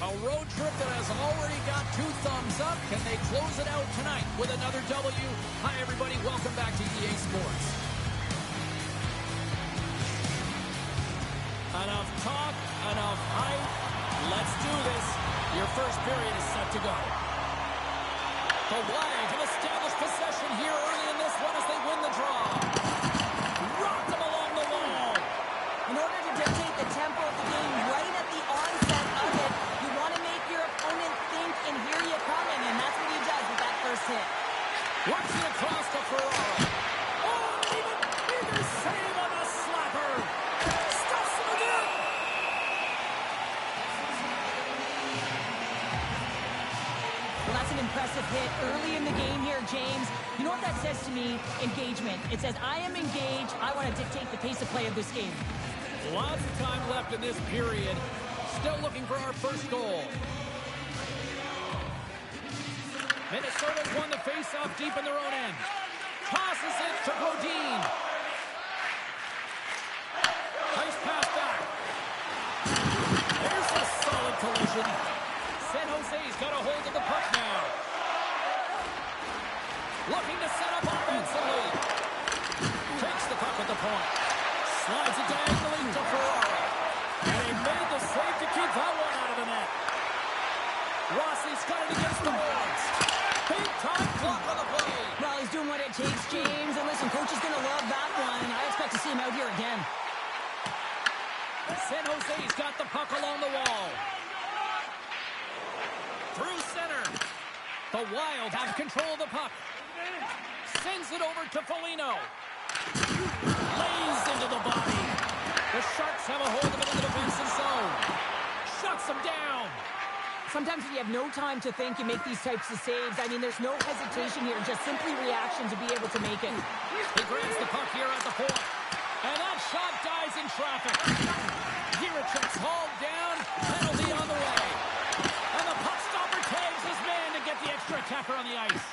A road trip that has already got 2 thumbs up. Can they close it out tonight with another W? Hi, everybody. Welcome back to EA Sports. Enough talk, enough hype. Let's do this. Your first period is set to go. The Wild have established possession here early in this one as they win the draw. Rocked them along the wall. In order to dictate the tempo of the game right at the onset of it, you want to make your opponent think and hear you coming, and that's what he does with that first hit. Works it across to Ferraro. Oh, even bigger save on the slapper. Stuffs him again. Well, that's an impressive hit early in the game here, James. You know what that says to me? Engagement. It says, I am engaged. I want to dictate the pace of play of this game. Lots of time left in this period. Still looking for our first goal. Minnesota's won the face-off deep in their own end. Tosses it to Godin. Nice pass back. There's a solid collision. San Jose's got a hold of the puck now. Looking to set up offensively. Takes the puck at the point. Slides it diagonally to Ferraro. And he made the save to keep that one out of the net. Rossi's got it against the boards. Big time clock on the play. Well, he's doing what it takes, James. And listen, coach is going to love that one. I expect to see him out here again. San Jose's got the puck along the wall. Through center. The Wild have control of the puck. Sends it over to Foligno. Lays into the body. The Sharks have a hold of it in the defensive zone. Shuts them down. Sometimes when you have no time to think, you make these types of saves. I mean, there's no hesitation here, just simply reaction to be able to make it. He grabs the puck here at the point. And that shot dies in traffic. Jiricek's hauled down. Penalty on the way. And the puck stopper tags his man to get the extra attacker on the ice.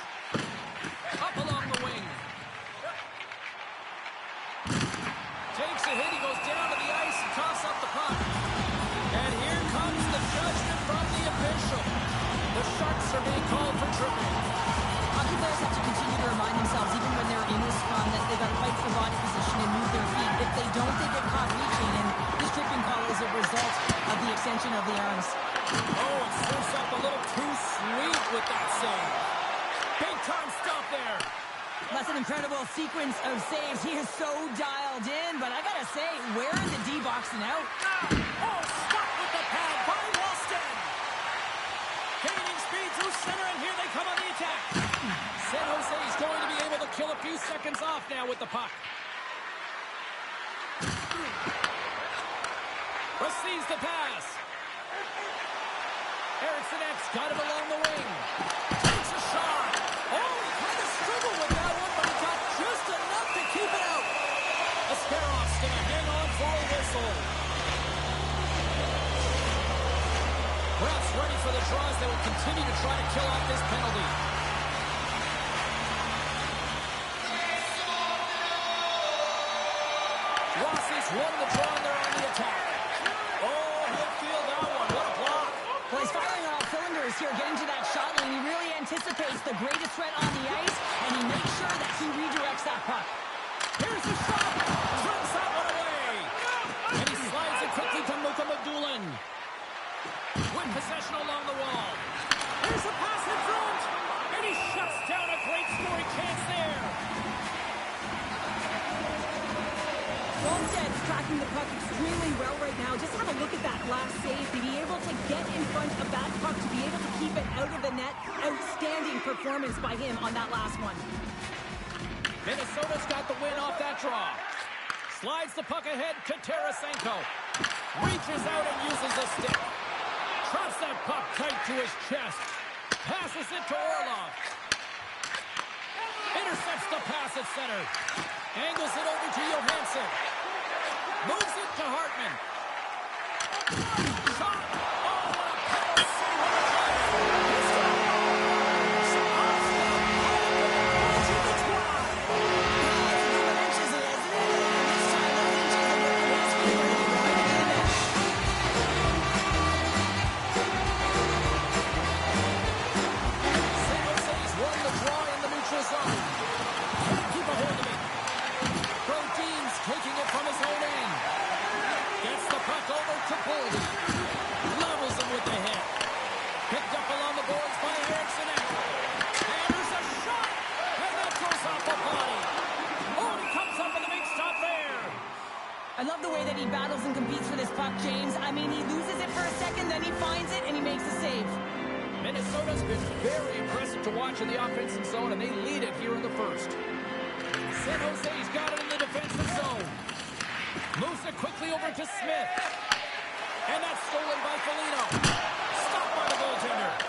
Up along the wing. Takes a hit. He goes down to the ice and toss up the puck. And here comes the judgment from the official. The Sharks are being called for tripping. Hockey players have to continue to remind themselves, even when they're in this run, that they've got to fight for body position and move their feet. If they don't, they get caught reaching, and this tripping call is a result of the extension of the arms. Oh, and surfs up a little too sweet with that save. Big time stop there. That's an incredible sequence of saves. He is so dialed in, but I gotta say, where are the D boxing out? Oh, stop with the pad by Walston. Gaining speed through center, and here they come on the attack. San Jose is going to be able to kill a few seconds off now with the puck. Receives the pass. Ericsson's got it along the wing. Takes a shot. Oh, he kind of struggled with that one, but he got just enough to keep it out. Askarof's going to hang on for a whistle. Refs ready for the draws. They will continue to try to kill off this penalty. Rossi's won the draw, and they're on the attack. Oh, he'll feel that one. What a block. Well, he's firing on all cylinders here, getting to that shot lane. He really anticipates the greatest threat on the ice, and he makes sure that he redirects that puck. Here's the shot. Throws that one away. And he slides it quickly to Muka Madulin. With possession along the wall. Here's a pass in front. And he shuts down a great scoring chance there. Olmsted's tracking the puck extremely well right now. Just have a look at that last save. To be able to get in front of that puck, to be able to keep it out of the net. Outstanding performance by him on that last one. Minnesota's got the win off that draw. Slides the puck ahead to Tarasenko. Reaches out and uses a stick. Traps that puck tight to his chest. Passes it to Orlov. Intercepts the pass at center. Angles it over to Johansson. Moves it to Hartman. Shot. Oh, what a penalty save on the I love the way that he battles and competes for this puck, James. I mean, he loses it for a second, then he finds it, and he makes a save. Minnesota's been very impressive to watch in the offensive zone, and they lead it here in the first. San Jose's got it in the defensive zone. Moves it quickly over to Smith. And that's stolen by Foligno. Stopped by the goaltender.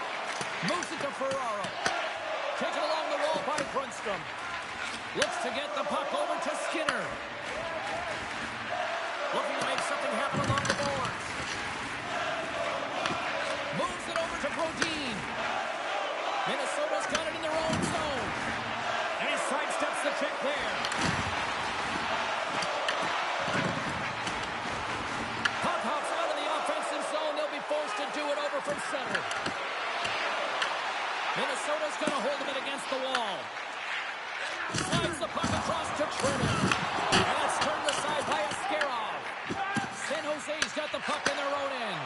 Moves it to Ferraro. Taken along the wall by Brunstrom. Looks to get the puck over to Skinner. Looking to make something happen along the boards. Moves it over to Brodin. Minnesota's got it in their own zone. And he sidesteps the check there. Puck hops out of the offensive zone. They'll be forced to do it over from center. Minnesota's going to hold him against the wall. Slides the puck across to Trenton. And that's turned aside by Askarov. San Jose's got the puck in their own end.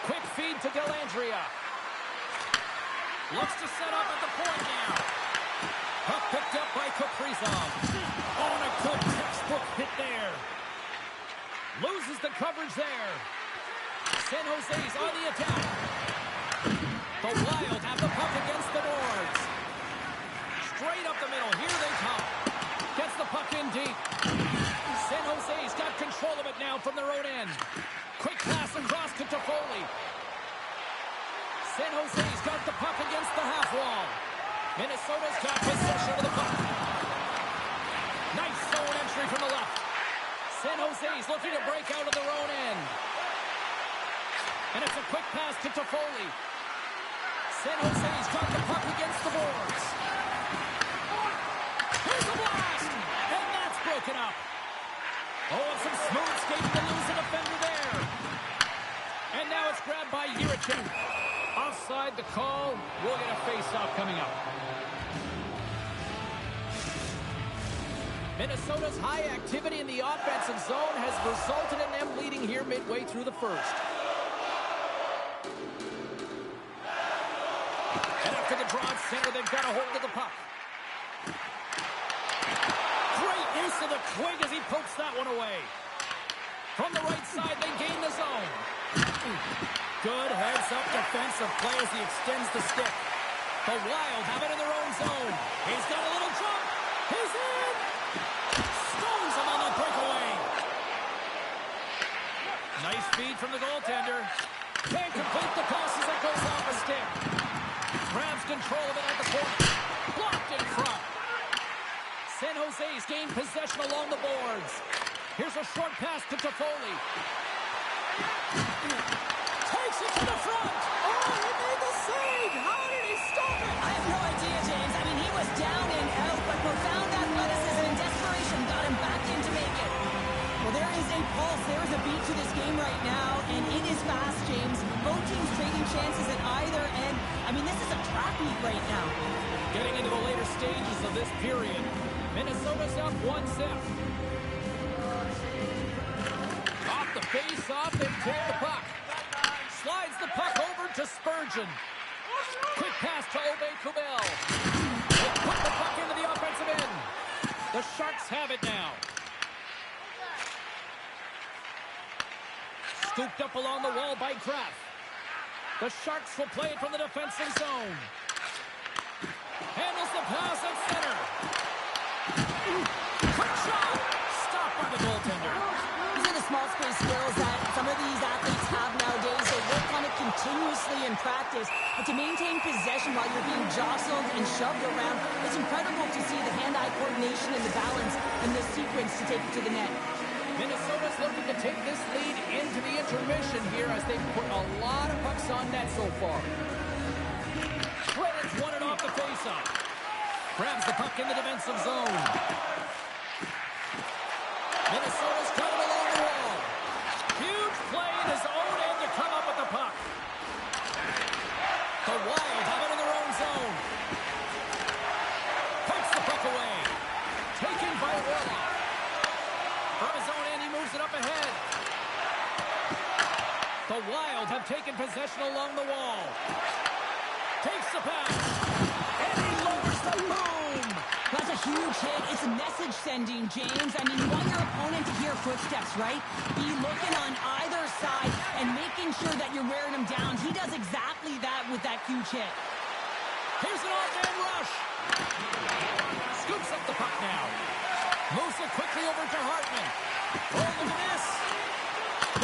Quick feed to Dellandrea. Looks to set up at the point now. Puck picked up by Kaprizov. Oh, and a good textbook hit there. Loses the coverage there. San Jose's on the attack. The Wild have the puck against the boards. Straight up the middle. Here they come. Gets the puck in deep. San Jose's got control of it now from their own end. Quick pass across to Toffoli. San Jose's got the puck against the half wall. Minnesota's got possession of the puck. Nice zone entry from the left. San Jose's looking to break out of their own end. And it's a quick pass to Toffoli. San Jose's got the puck against the boards. Here's a blast! And that's broken up. Oh, and some smooth skating to lose a defender there. And now it's grabbed by Yurichin. Offside the call. We'll get a face-off coming up. Minnesota's high activity in the offensive zone has resulted in them leading here midway through the first. And after the draw at center, they've got a hold of the puck. Great use of the twig as he pokes that one away. From the right side, they gain the zone. Good heads-up defensive play as he extends the stick. The Wild have it in their own zone. He's got a little jump. He's in. Stones him on the breakaway. Nice feed from the goaltender. Can't complete the pass as it goes off a stick. Grabs control of it at the point. Blocked in front. San Jose's gained possession along the boards. Here's a short pass to Toffoli. Takes it to the front. Oh, he made the save. How did he stop it? I have no idea, James. I mean, he was down and out, but profound athleticism and desperation got him back in to make it. Well, there is a pulse. There is a beat to this game right now, and it is fast, James. Both teams trading chances at either end. I mean, this is a track meet right now. Getting into the later stages of this period, Minnesota's up 1-0. Off the face-off, they take the puck. Slides the puck over to Spurgeon. Quick pass to Aubé-Kubel. They put the puck into the offensive end. The Sharks have it now. Scooped up along the wall by Kraft. The Sharks will play it from the defensive zone. Handles the pass at center. Quick shot. Stopped by the goaltender. These are the small space skills that some of these athletes have nowadays. They work on it continuously in practice. But to maintain possession while you're being jostled and shoved around, it's incredible to see the hand-eye coordination and the balance in this sequence to take it to the net. Minnesota's looking to take this lead into the intermission here as they've put a lot of pucks on net so far. Trenton's won it off the faceoff. Grabs the puck in the defensive zone. Minnesota's coming along the wall. Huge play in his own end to come up with the puck. The Wild have it in their own zone. Takes the puck away. Taken by Warlock. From his own end, he moves it up ahead. The Wild have taken possession along the wall. Takes the pass. And he lowers the boom. That's a huge hit. It's a message sending, James. I mean, you want your opponent to hear footsteps, right? Be looking on either side and making sure that you're wearing him down. He does exactly that with that huge hit. Here's an off-man rush. Scoops up the puck now. Moves it quickly over to Hartman. Oh, look at this.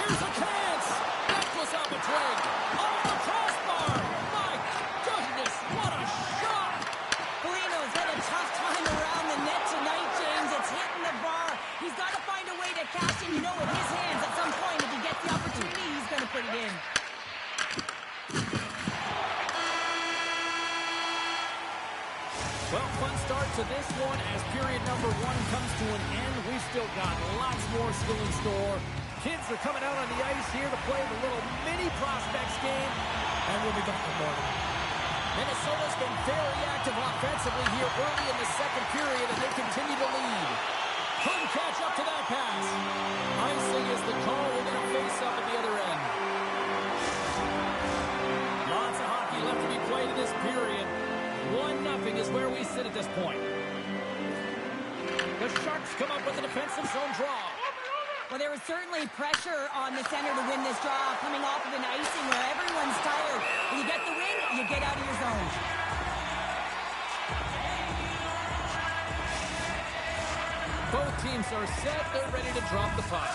Here's a chance. That was off a twig. Oh, the crossbar. My goodness, what a shot. Foligno's had a tough time around the net tonight, James. It's hitting the bar. He's got to find a way to cash in. You know, with his hands, at some point, if he gets the opportunity, he's going to put it in. Well, fun start to this one as period number 1 comes to an end. We've still got lots more still in store. Kids are coming out on the ice here to play the little mini prospects game, and we'll be back tomorrow. Minnesota's been very active offensively here early in the second period, and they continue to lead. Couldn't catch up to that pass. Icing is the call. We're going to face up at the other end. Lots of hockey left to be played in this period. 1-0 is where we sit at this point. The Sharks come up with a defensive zone draw. Well, there was certainly pressure on the center to win this draw, coming off of an icing where everyone's tired. When you get the win, you get out of your zone. Both teams are set. They're ready to drop the puck.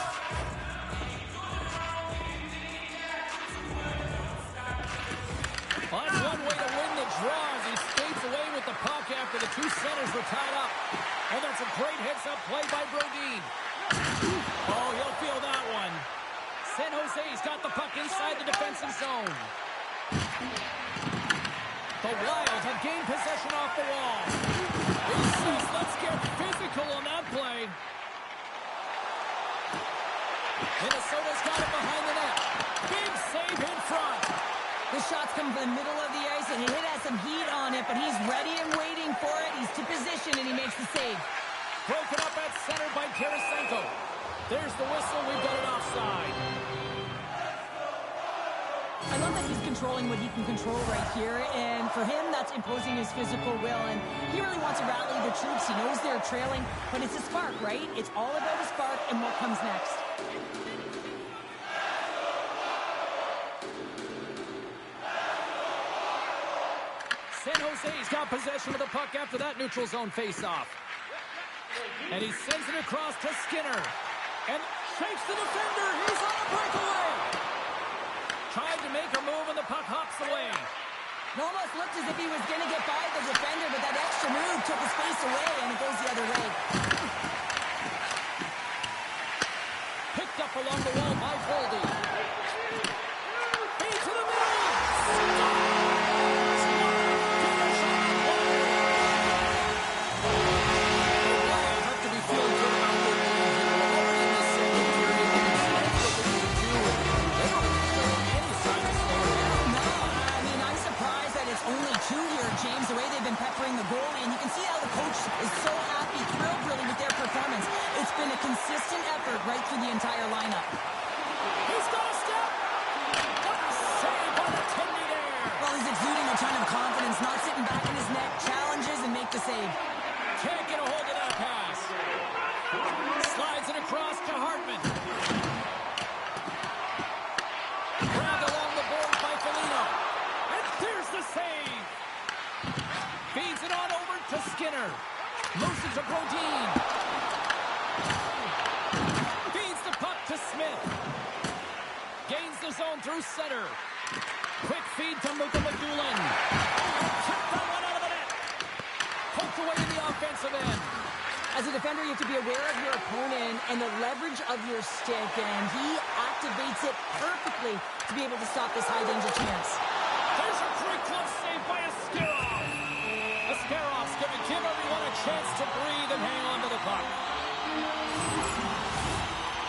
That's one way to win the draw as he skates away with the puck after the two centers were tied up. And that's a great heads-up play by Brodin. Oh, he'll feel that one. San Jose's got the puck inside the defensive zone. The Wild have gained possession off the wall. He says, let's get physical on that play. Minnesota's got it behind the net. Big save in front. The shots come from the middle of the ice, and he has some heat on it, but he's ready and waiting for it. He's to position, and he makes the save. Broken up at center by Tarasenko. There's the whistle. We've got it offside. I love that he's controlling what he can control right here, and for him, that's imposing his physical will, and he really wants to rally the troops. He knows they're trailing, but it's a spark, right? It's all about a spark and what comes next. San Jose's got possession of the puck after that neutral zone faceoff. And he sends it across to Skinner. And shakes the defender. He's on a breakaway. Tried to make a move, and the puck hops away. It almost looked as if he was going to get by the defender, but that extra move took his face away, and it goes the other way. Picked up along the wall by Boldy. Feed to the middle. James, the way they've been peppering the goalie, and you can see how the coach is so happy, thrilled really with their performance. It's been a consistent effort right through the entire lineup. He's got a step. What a save by the Tendy there. Well, he's exuding a ton of confidence, not sitting back in his net, challenges and make the save. Can't get a hold of that pass. Slides it across to Hartman. Grabbed along the boards by Foligno. And there's the save. Feeds it on over to Skinner. Moves it to Brodin. Feeds the puck to Smith. Gains the zone through center. Quick feed to Mukhamadullin. Check that one out of the net. Poked away in the offensive end. As a defender, you have to be aware of your opponent and the leverage of your stick, and he activates it perfectly to be able to stop this high-danger chance. There's a great close save by Askarov. Askarov's going to give everyone a chance to breathe and hang on to the puck.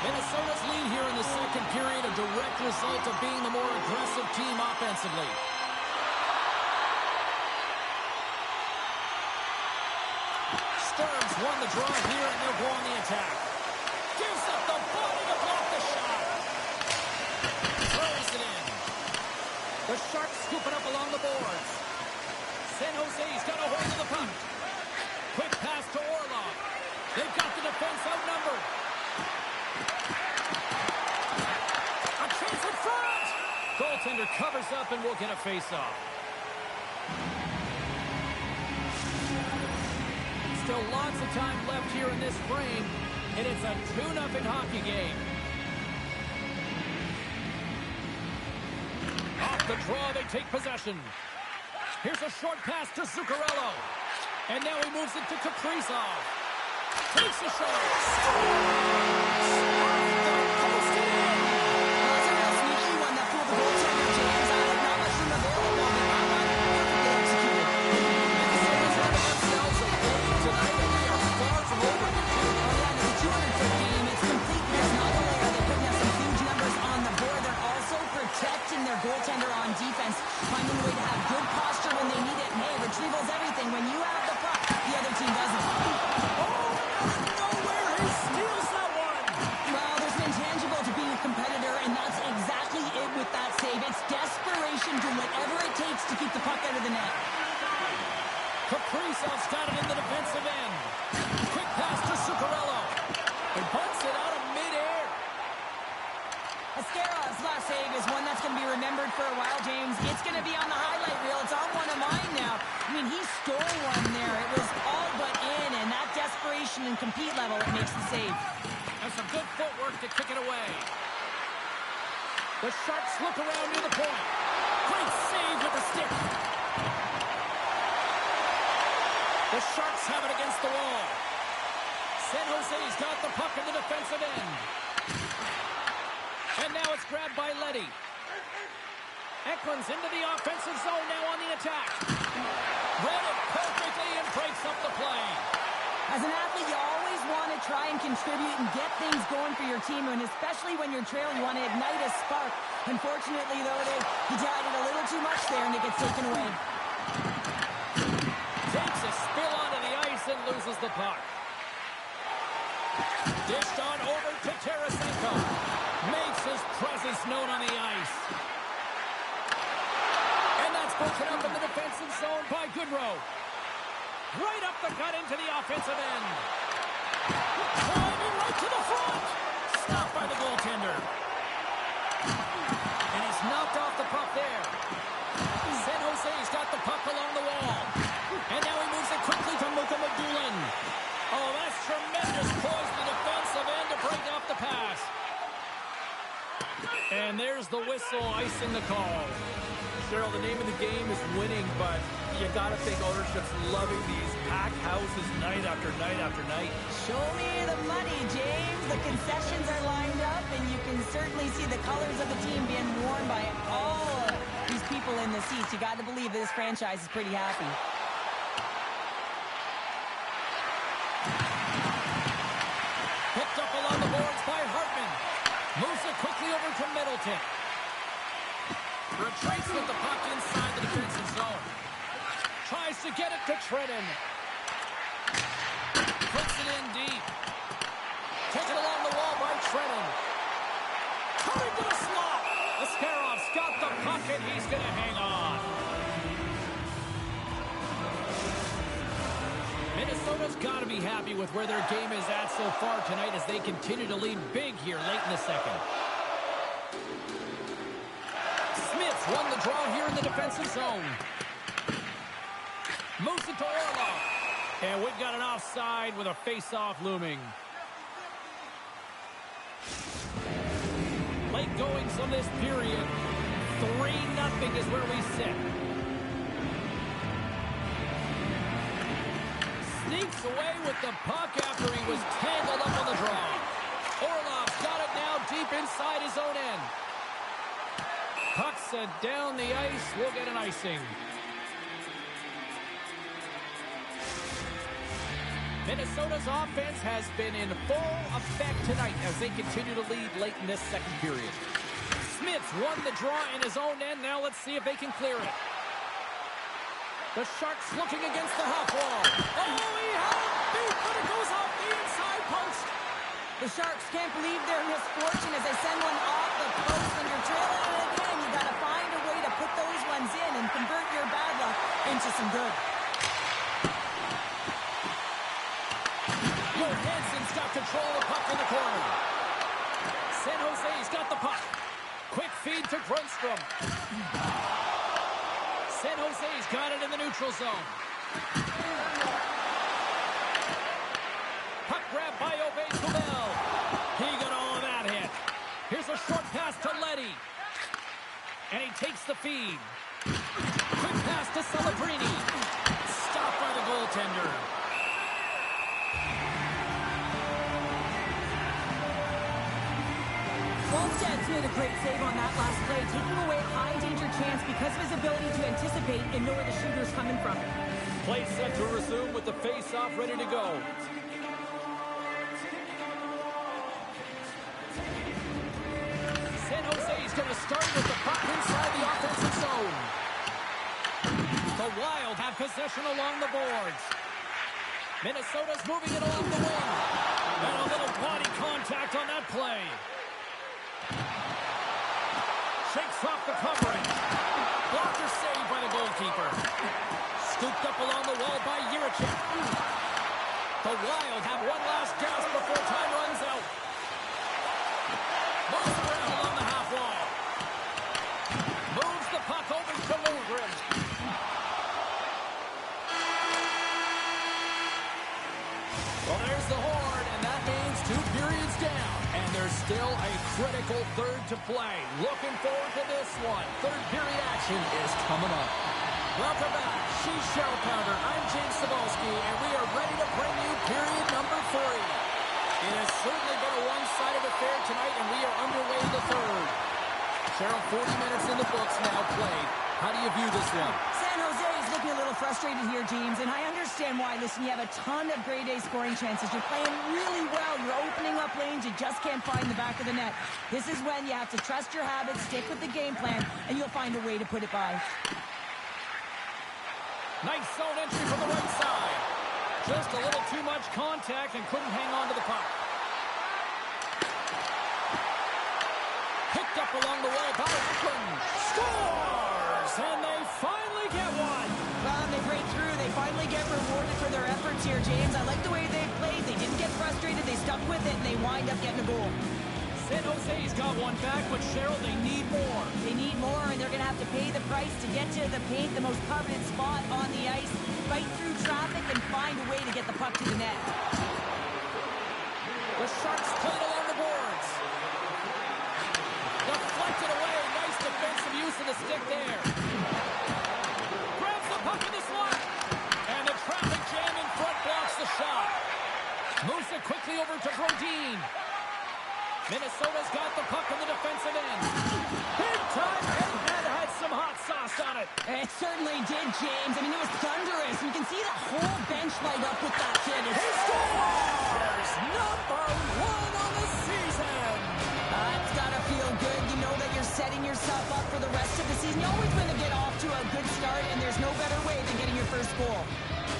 Minnesota's lead here in the second period, a direct result of being the more aggressive team offensively. Stearns won the draw here, and they'll go on the attack. Gives up the body to block the shot. Throws it in. The Sharks scoop it up along the boards. San Jose's got a hold of the puck. Quick pass to Orlov. They've got the defense outnumbered. A chance in front. Goaltender covers up and will get a face-off. Still lots of time left here in this frame, and it's a 2-0 hockey game. Off the draw, they take possession. Here's a short pass to Zuccarello. And now he moves it to Kaprizov. Takes a shot. That's a real sneaky one that fooled the goaltender, James. Not much room available, but that one perfectly executed. Minnesota's having themselves a game tonight, and they are far from over. Oh, yeah, and it's a 200-foot game. It's complete because not only are they putting up some huge numbers on the board, they're also protecting their goaltender on defense, finding a way to have good posture when they need it. And hey, retrieval's everything. When you have the puck, the other team doesn't. Nowhere, he steals that one. Well, there's an intangible to being a competitor, and that's exactly it with that save. It's desperation, doing whatever it takes to keep the puck out of the net. Kaprizov's got it in the defensive end. Quick pass to Zuccarello. He punts it out of midair. Ascarov's last save is one that's going to be remembered for a while, James. It's going to be on the highlight reel. It's on one of mine now. I mean, he stole one there. It was all but in, and that desperation and compete level, it makes the save. And some good footwork to kick it away. The Sharks look around near the point. Great save with the stick. The Sharks have it against the wall. San Jose's got the puck in the defensive end. And now it's grabbed by Leddy. Eklund's into the offensive zone now on the attack. Read it perfectly and breaks up the play. As an athlete, you always want to try and contribute and get things going for your team, and especially when you're trailing, you want to ignite a spark. Unfortunately, though, he tried it a little too much there, and it gets taken away. Takes a spill onto the ice and loses the puck. Dished on over to Tarasenko. Makes his presence known on the ice. And that's broken up in the defensive zone by Goodrow. Right up the gut into the offensive end. Climbing right to the front. Stopped by the goaltender. And he's knocked off the puck there. San Jose's got the puck along the wall. And now he moves it quickly to Mika Magulin. Oh, that's tremendous poise in the defensive end to break off the pass. And there's the whistle, icing the call. Cheryl, the name of the game is winning, but you got to think ownership's loving these packed houses night after night after night. Show me the money, James. The concessions are lined up, and you can certainly see the colors of the team being worn by all of these people in the seats. You got to believe this franchise is pretty happy. Picked up along the boards by Hartman. Moves it quickly over to Middleton. Retreats with the puck inside the defensive zone. Tries to get it to Trenton. Puts it in deep. Taken along the wall by Trenton. Coming to the slot. Askarov's got the puck and he's going to hang on. Minnesota's got to be happy with where their game is at so far tonight as they continue to lead big here late in the second. Smith's won the draw here in the defensive zone. Moves it to Orlov. And we've got an offside with a face-off looming. Late goings on this period. 3-0 is where we sit. Sneaks away with the puck after he was tangled up on the draw. Orlov's got it now deep inside his own end. Puck's down the ice. We'll get an icing. Minnesota's offense has been in full effect tonight as they continue to lead late in this second period. Smith's won the draw in his own end. Now let's see if they can clear it. The Sharks looking against the half wall. Oh, he had it beat, but it goes off the inside post. The Sharks can't believe their misfortune as they send one off the post when you're trailing. And again, you got to find a way to put those ones in and convert your bad luck into some good. got control of the puck in the corner. San Jose's got the puck. Quick feed to Grundstrom. San Jose's got it in the neutral zone. Puck grab by Obey-Kubel. He got all of that hit. Here's a short pass to Leddy. And he takes the feed. Quick pass to Celebrini. Stopped by the goaltender. Wallsted's made a great save on that last play, taking away a high-danger chance because of his ability to anticipate and know where the shooter's coming from. Play set to resume with the face-off ready to go. San Jose's going to start with the puck inside the offensive zone. The Wild have possession along the boards. Minnesota's moving it along the wing. And a little body contact on that play. Shakes off the coverage. Blocker saved by the goalkeeper. Scooped up along the wall by Jiricek. The Wild have one last gasp before time runs out. Moves around along the half wall. Moves the puck over to Lundgren. Well, there's the horn, and that means 2 periods down. And there's still a critical third to play. Looking forward to this one. Third period action is coming up. Welcome back. She's Shell Pounder. I'm James Cebulski, and we are ready to bring you period number 3. It has certainly been a one-sided affair tonight, and we are underway in the third. Cheryl, 40 minutes in the books now played. How do you view this one? San Jose is looking a little frustrated here, James, and I understand why. Listen, you have a ton of grade A scoring chances. You're playing really well. You're opening up lanes. You just can't find the back of the net. This is when you have to trust your habits, stick with the game plan, and you'll find a way to put it by. Nice zone entry from the right side. Just a little too much contact and couldn't hang on to the puck. Picked up along the wall by Eklund. Scores! And they finally get one. Well, they break through. They finally get rewarded for their efforts here, James. I like the way they played. They didn't get frustrated. They stuck with it, and they wind up getting a goal. San Jose's got one back, but Cheryl, they need more. They need more, and they're going to have to pay the price to get to the paint, the most coveted spot on the ice, fight through traffic, and find a way to get the puck to the net. The Sharks played along the boards. Deflected away. Nice defensive use of the stick there. Grabs the puck in the slot. And the traffic jam in front blocks the shot. Moves it quickly over to Brodin. Minnesota's got the puck in the defensive end. Big time, and that had some hot sauce on it. It certainly did, James. I mean, it was thunderous. You can see the whole bench light up with that kid. He scores! Number 1 on the season! It's got to feel good. You know that you're setting yourself up for the rest of the season. You always want to get off to a good start, and there's no better way than getting your first goal.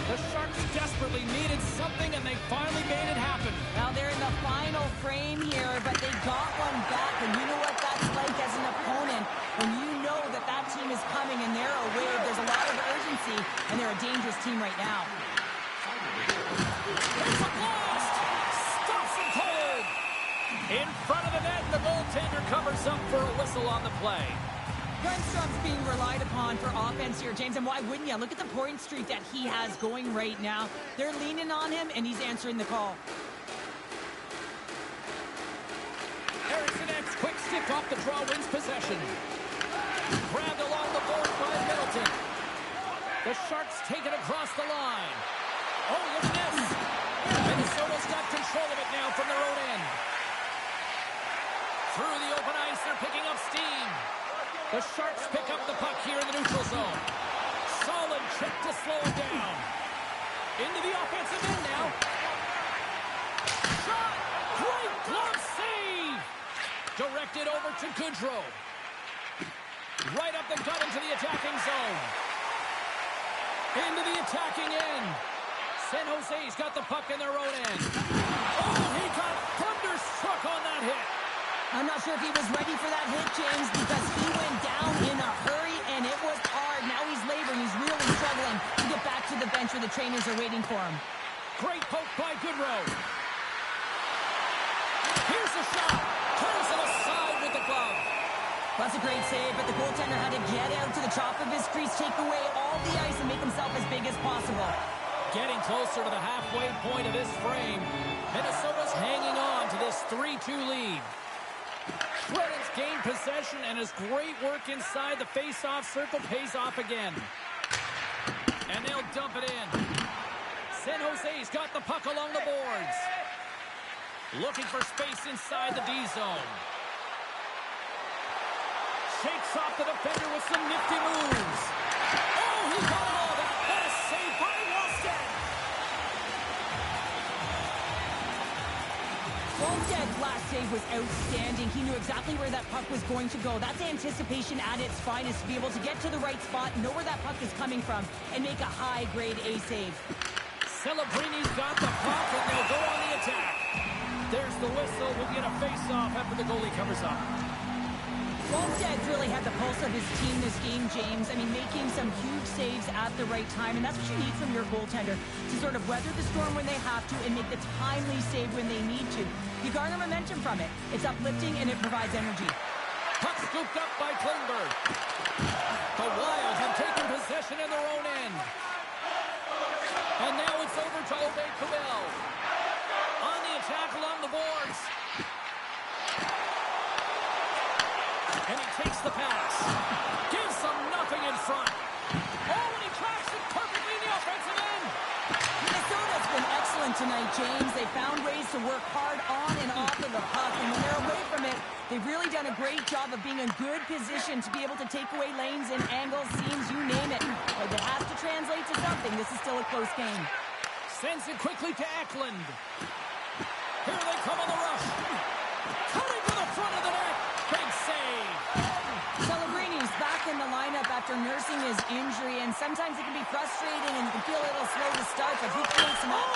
The Sharks desperately needed something, and they finally made it happen. Now they're in the final frame here, but they got one back, and you know what that's like as an opponent. When you know that that team is coming and they're away, there's a lot of urgency, and they're a dangerous team right now. It's a blast! Stops it cold! In front of the net, the goaltender covers up for a whistle on the play. Grundstrom's being relied upon for offense here, James, and why wouldn't you? Look at the point streak that he has going right now. They're leaning on him, and he's answering the call. Erickson X, quick stick off the draw, wins possession. Grabbed along the board by Middleton. The Sharks take it across the line. Oh, look at this. Minnesota's got control of it now from their own end. Through the open ice, they're picking up steam. The Sharks pick up the puck here in the neutral zone. Solid trick to slow it down. Into the offensive end now. Shot! Great glove save! Directed over to Goodrow. Right up the gut into the attacking zone. Into the attacking end. San Jose's got the puck in their own end. Oh, he got thunderstruck on that hit. I'm not sure if he was ready for that hit, James, because he went down in a hurry, and it was hard. Now he's laboring. He's really struggling to get back to the bench where the trainers are waiting for him. Great poke by Goodrow. Here's the shot. Turns it aside with the glove. That's a great save, but the goaltender had to get out to the top of his crease, take away all the ice, and make himself as big as possible. Getting closer to the halfway point of this frame. Minnesota's hanging on to this 3-2 lead. Shredden's gained possession, and his great work inside the face-off circle pays off again. And they'll dump it in. San Jose's got the puck along the boards. Looking for space inside the D zone. Shakes off the defender with some nifty moves. Oh, he got it all that. That is saved by Wallstead. Wallstead's last save was outstanding. He knew exactly where that puck was going to go. That's anticipation at its finest, to be able to get to the right spot, know where that puck is coming from, and make a high-grade A save. Celebrini's got the puck, and they'll go on the attack. There's the whistle. We'll get a face-off after the goalie covers up. Wallsted's really had the pulse of his team this game, James. I mean, making some huge saves at the right time, and that's what you need from your goaltender, to sort of weather the storm when they have to and make the timely save when they need to. You garner momentum from it. It's uplifting, and it provides energy. Puck scooped up by Klingberg. The Wild have taken possession in their own end. And now it's over to Obey Kubel. On the attack along the boards. And he takes the pass. Gives them nothing in front. Oh, and he tracks it perfectly in the offensive end. Minnesota's been excellent tonight, James. They found ways to work hard on and off of the puck, and when they're away from it, they've really done a great job of being in good position to be able to take away lanes and angles, seams, you name it. But it has to translate to something. This is still a close game. Sends it quickly to Eklund. Here they come on the rush. Cutting to the front of the net. Big save. Celebrini's back in the lineup after nursing his injury, and sometimes it can be frustrating and you can feel a little slow to start, but he creates some up.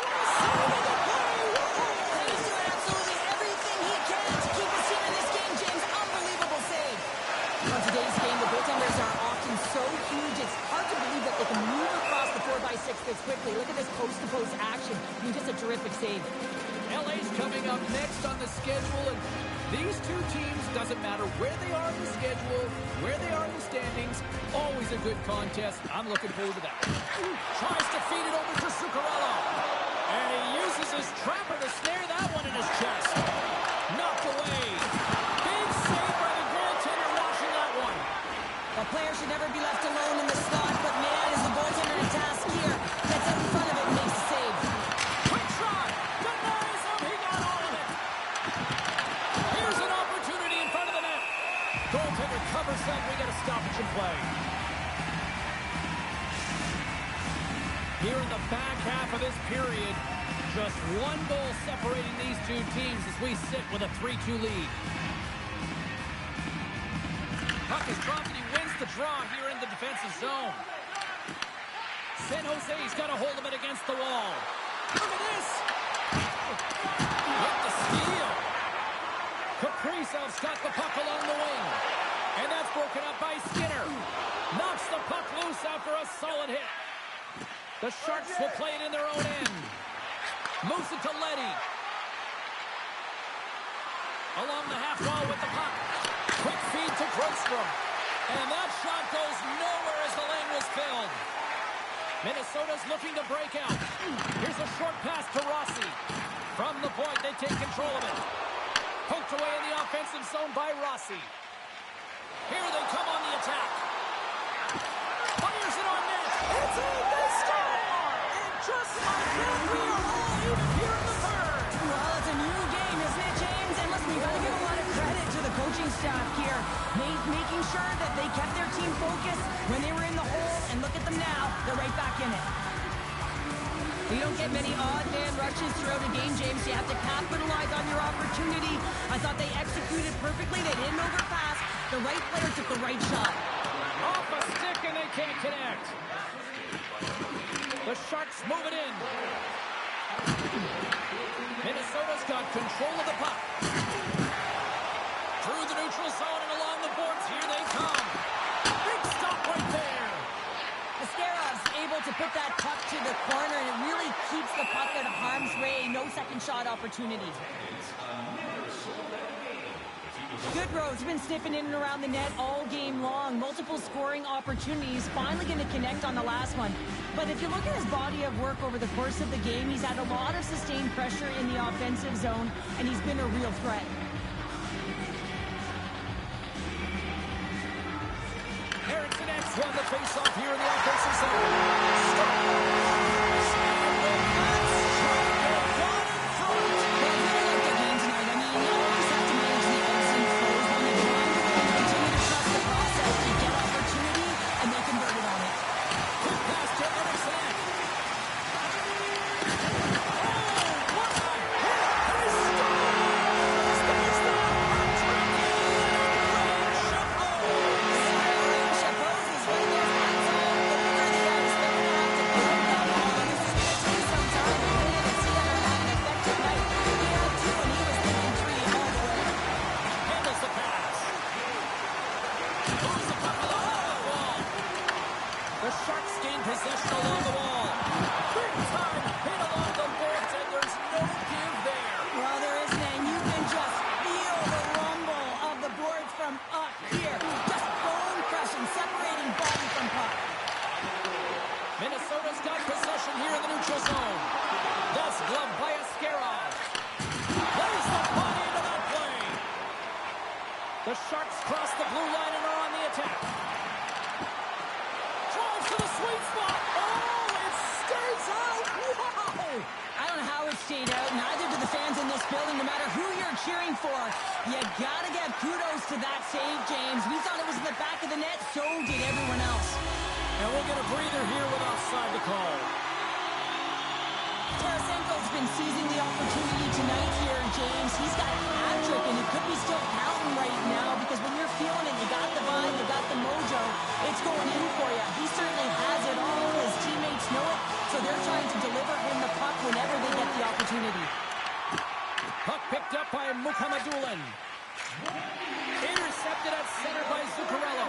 He's doing absolutely everything he can to keep his team in this game, James. Unbelievable save. On today's game, the goaltenders are often so huge, it's hard to believe that they can move across the 4x6 this quickly. Look at this post-to-post action. I mean, just a terrific save. LA's coming up next on the schedule, and these two teams, doesn't matter where they are in the schedule, where they are in the standings, always a good contest. I'm looking forward to that. Tries to feed it over to Zuccarello. And he uses his trapper to snare that one in his chest. Knocked away. Big save by the goaltender watching that one. A player should never be left alone in the slot, but man, is the goaltender to task here. Gets out in front of it and makes the save. Quick shot. Denies him. He got all of it. Here's an opportunity in front of the net. Goaltender covers up. We got a stoppage in play. Here in the back half of this period, just one goal separating these two teams as we sit with a 3-2 lead. Puck is dropped and he wins the draw here in the defensive zone. San Jose's got a hold of it against the wall. Look at this. With the steal. Kaprizov's got the puck along the wing. And that's broken up by Skinner. Knocks the puck loose after a solid hit. The Sharks will play it in their own end. Moves it to Leddy. Along the half wall with the puck. Quick feed to Grostrom. And that shot goes nowhere as the lane was filled. Minnesota's looking to break out. Here's a short pass to Rossi. From the point, they take control of it. Poked away in the offensive zone by Rossi. Here they come on the attack. Fires it on net. It's in, they score! And just like that, we are all even here in the third. Well, it's a new game, isn't it, James? And listen, you got to give a lot of credit to the coaching staff here, making sure that they kept their team focused when they were in the hole, and look at them now, they're right back in it. You don't get many odd man rushes throughout a game, James. You have to capitalize on your opportunity. I thought they executed perfectly. They didn't overpass. The right player took the right shot. Off a stick and they can't connect. The Sharks move it in. Minnesota's got control of the puck. Through the neutral zone and along the boards. Here they come. Big stop right there. Ascarov's able to put that puck to the corner, and it really keeps the puck out of harm's way. No second shot opportunity. Goodrow's been sniffing in and around the net all game long. Multiple scoring opportunities. Finally going to connect on the last one. But if you look at his body of work over the course of the game, he's had a lot of sustained pressure in the offensive zone, and he's been a real threat. Erickson X won the face-off here in the offensive zone. Minnesota's got possession here in the neutral zone. That's gloved by Askarov. Lays the body into that play. The Sharks cross the blue line and are on the attack. Drives to the sweet spot. Oh, it stays out. Wow. I don't know how it stayed out. Neither do the fans in this building, no matter who you're cheering for. You gotta give kudos to that save, James. We thought it was in the back of the net. So did everyone else. And we'll get a breather here with offside to call. Tarasenko's been seizing the opportunity tonight here, James. He's got a hat trick, and it could be still counting right now because when you're feeling it, you got the vibe, you got the mojo, it's going in for you. He certainly has it all. His teammates know it, so they're trying to deliver him the puck whenever they get the opportunity. Puck picked up by Mukhamadullin. Intercepted at center by Zuccarello.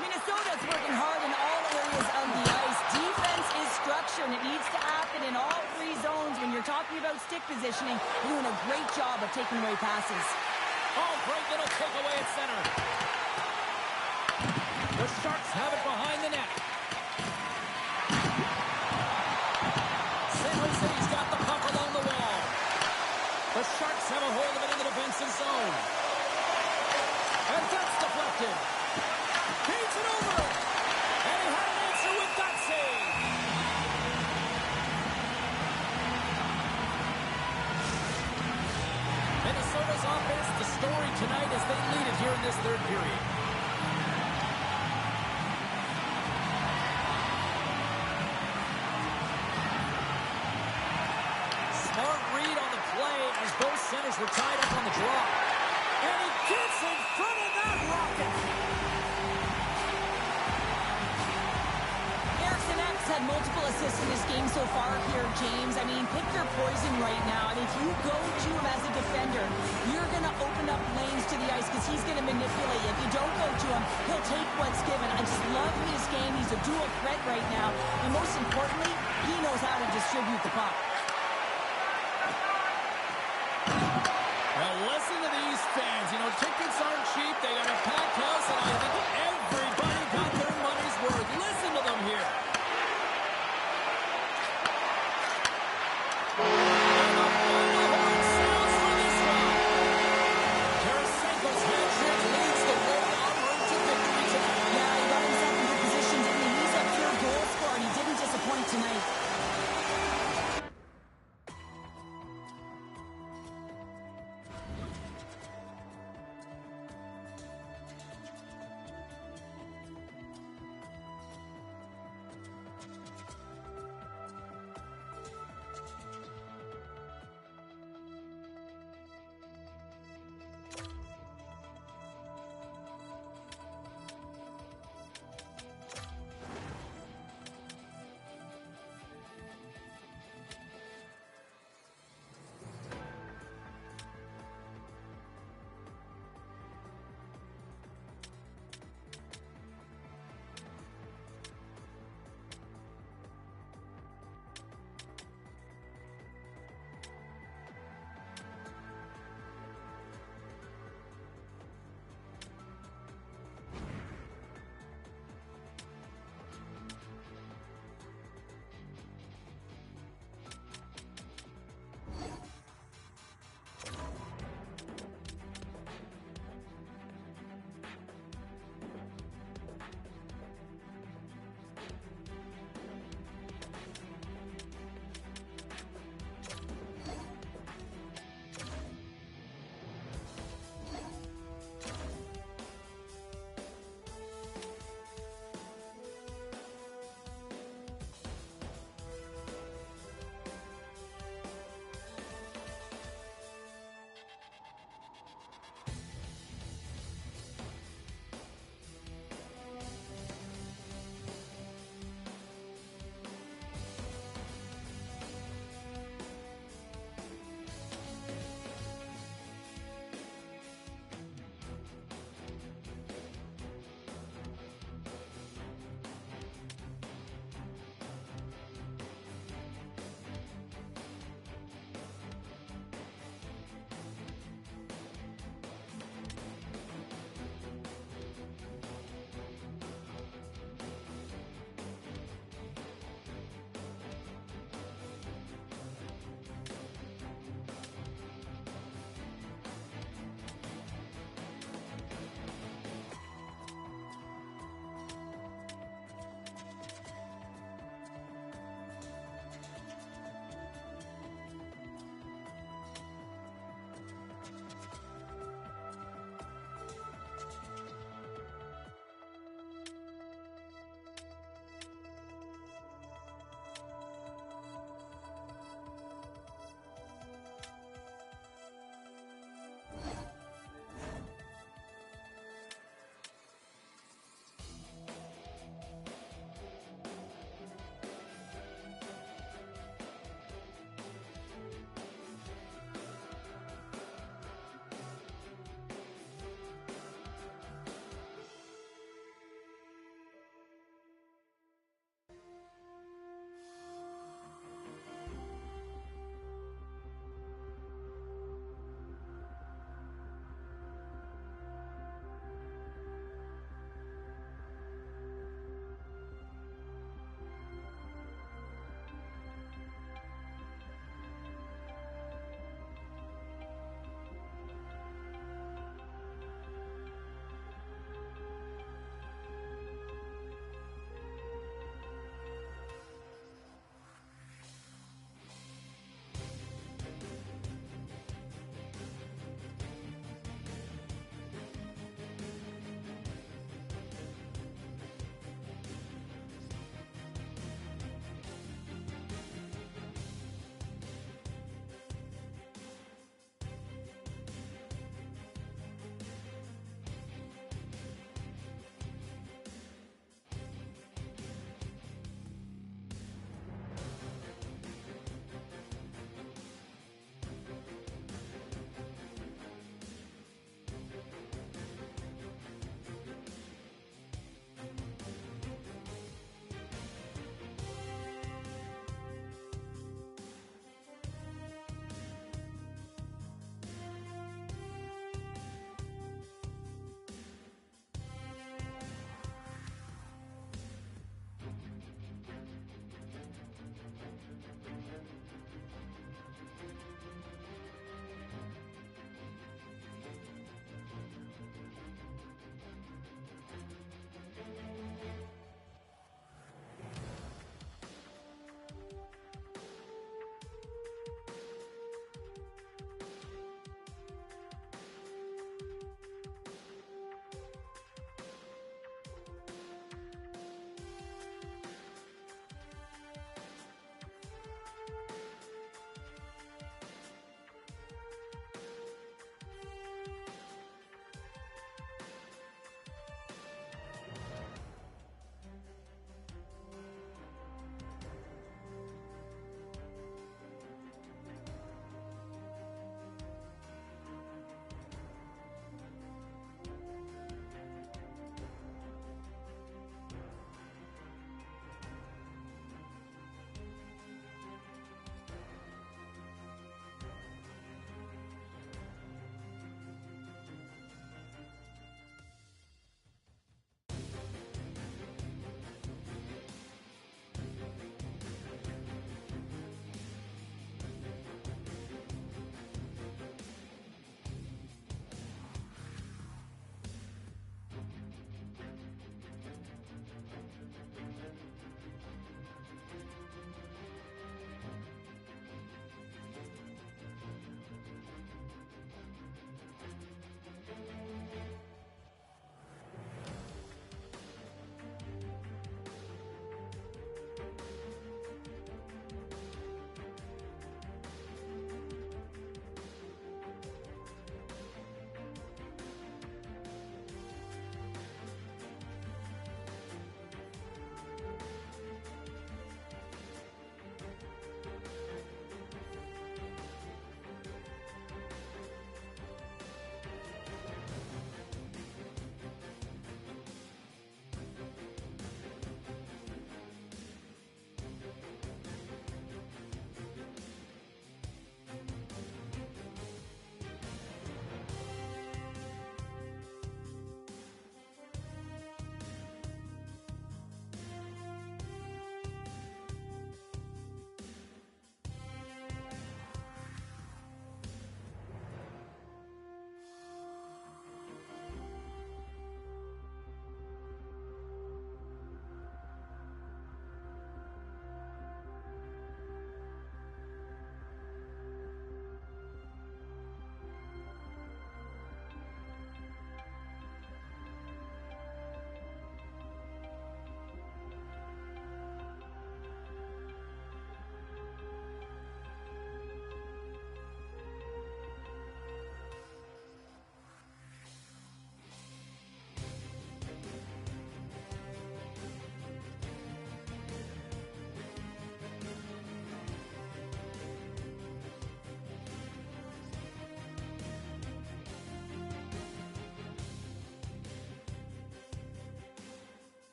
Minnesota's working hard in all areas of the ice. Defense is structure, and it needs to happen in all three zones. When you're talking about stick positioning, you're doing a great job of taking away passes. Oh, great little takeaway at center. The Sharks have it behind the net. San Jose's got the puck along the wall. The Sharks have a hold of it in the defensive zone. And that's deflected. Feeds it over. And he had an answer with that save. Minnesota's offense, the story tonight as they lead it here in this third period. Smart read on the play as both centers were tied up on the draw. And he gets in front of that rocket. Had multiple assists in this game so far here, James. I mean, pick your poison right now. I mean, if you go to him as a defender, you're going to open up lanes to the ice because he's going to manipulate you. If you don't go to him, he'll take what's given. I just love his game. He's a dual threat right now. And most importantly, he knows how to distribute the puck. Now listen to these fans. You know, tickets aren't cheap. They got a packed house, and I think everybody got their money's worth. Listen to them here.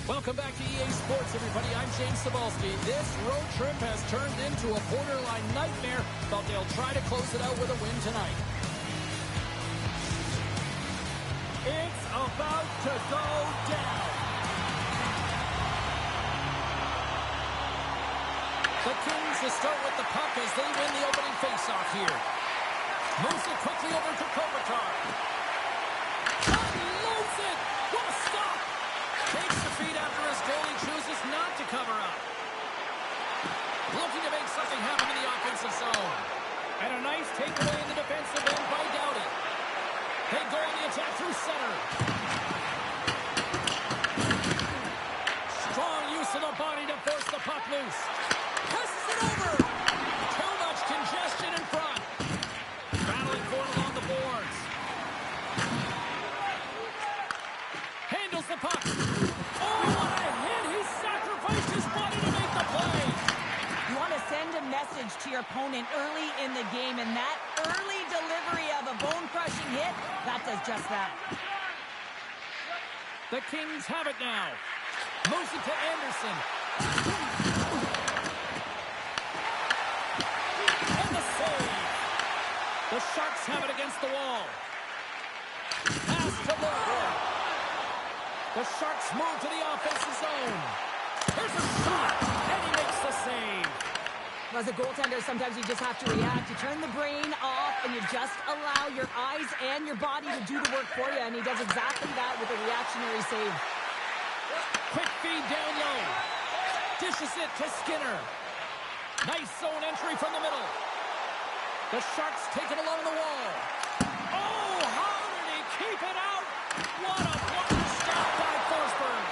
Welcome back to EA Sports, everybody. I'm James Cebulski. This road trip has turned into a borderline nightmare, but they'll try to close it out with a win tonight. It's about to go down. The Kings to start with the puck as they win the opening faceoff here. Moves it quickly over to Kopitar. Unloads it. What a stop. Takes the feed after his goalie chooses not to cover up. Looking to make something happen in the offensive zone. And a nice takeaway in the defensive end by Doughty. They go on the attack through center. Strong use of the body to force the puck loose. Passes it over. Too much congestion in front. Battling for it along the boards. Handles the puck. Oh, what a hit. He sacrificed his body to make the play. You want to send a message to your opponent early in the game, and that early delivery of a bone-crushing hit, that does just that. The Kings have it now. Moves it to Anderson. And the save. The Sharks have it against the wall. Pass to Logan. The Sharks move to the offensive zone. Here's a shot, and he makes the save. As a goaltender, sometimes you just have to react. You turn the brain off, and you just allow your eyes and your body to do the work for you, and he does exactly that with a reactionary save. Quick feed down low. Dishes it to Skinner. Nice zone entry from the middle. The Sharks take it along the wall. Oh, how did he keep it out? What a blocker stop by Forsberg.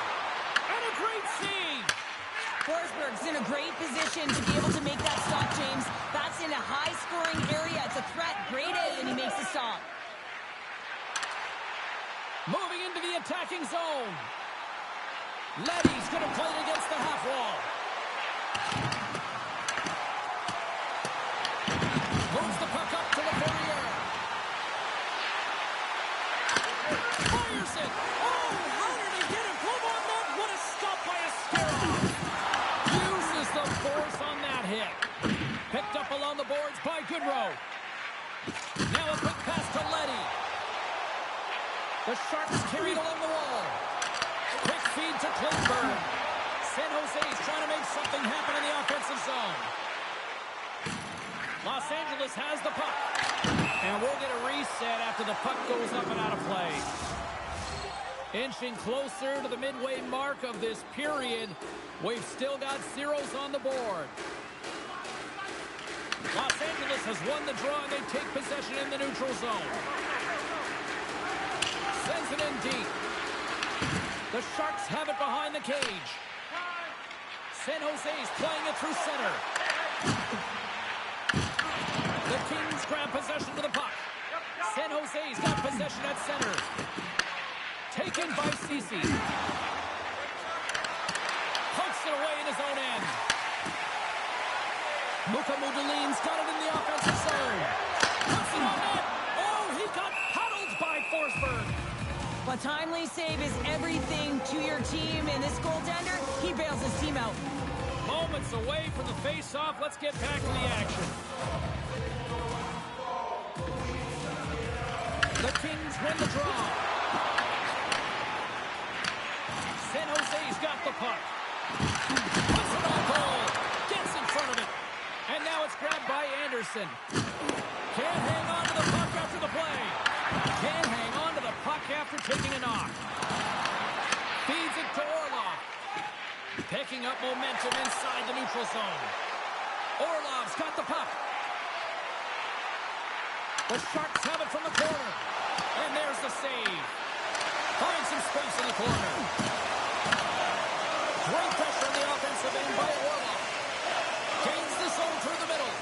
And a great save. Forsberg's in a great position to be able to make that stop, James. That's in a high-scoring area. It's a threat. Grade A, and he makes the stop. Moving into the attacking zone. Leddy's going to play it against the half wall. Moves the puck up to the barrier. Fires it. Oh, how did he get it? Glove on net. What a stop by Askarov. Uses the force on that hit. Picked up along the boards by Goodrow. Now a quick pass to Leddy. The Sharks carried along the wall. Quick feed to Klingberg. San Jose's trying to make something happen in the offensive zone. Los Angeles has the puck. And we'll get a reset after the puck goes up and out of play. Inching closer to the midway mark of this period. We've still got zeros on the board. Los Angeles has won the draw and they take possession in the neutral zone. Sends it in deep. The Sharks have it behind the cage. San Jose's playing it through center. The Kings grab possession of the puck. San Jose's got possession at center. Taken by Ceci. Pokes it away in his own end. Mukamudulin's got it in the offensive zone. Puts it on net. Oh, he got huddled by Forsberg. A timely save is everything to your team, and this goaltender, he bails his team out. Moments away from the face-off. Let's get back to the action. The Kings win the draw. San Jose's got the puck. Puts it on goal. Gets in front of it. And now it's grabbed by Anderson. Can't hang on to the puck after the play. Can't hang on to the puck after taking a knock. Feeds it to Orlov. Picking up momentum inside the neutral zone. Orlov's got the puck. The Sharks have it from the corner. And there's the save. Finds some space in the corner. Great pressure on the offensive end by Orlov. Gains the zone through the middle.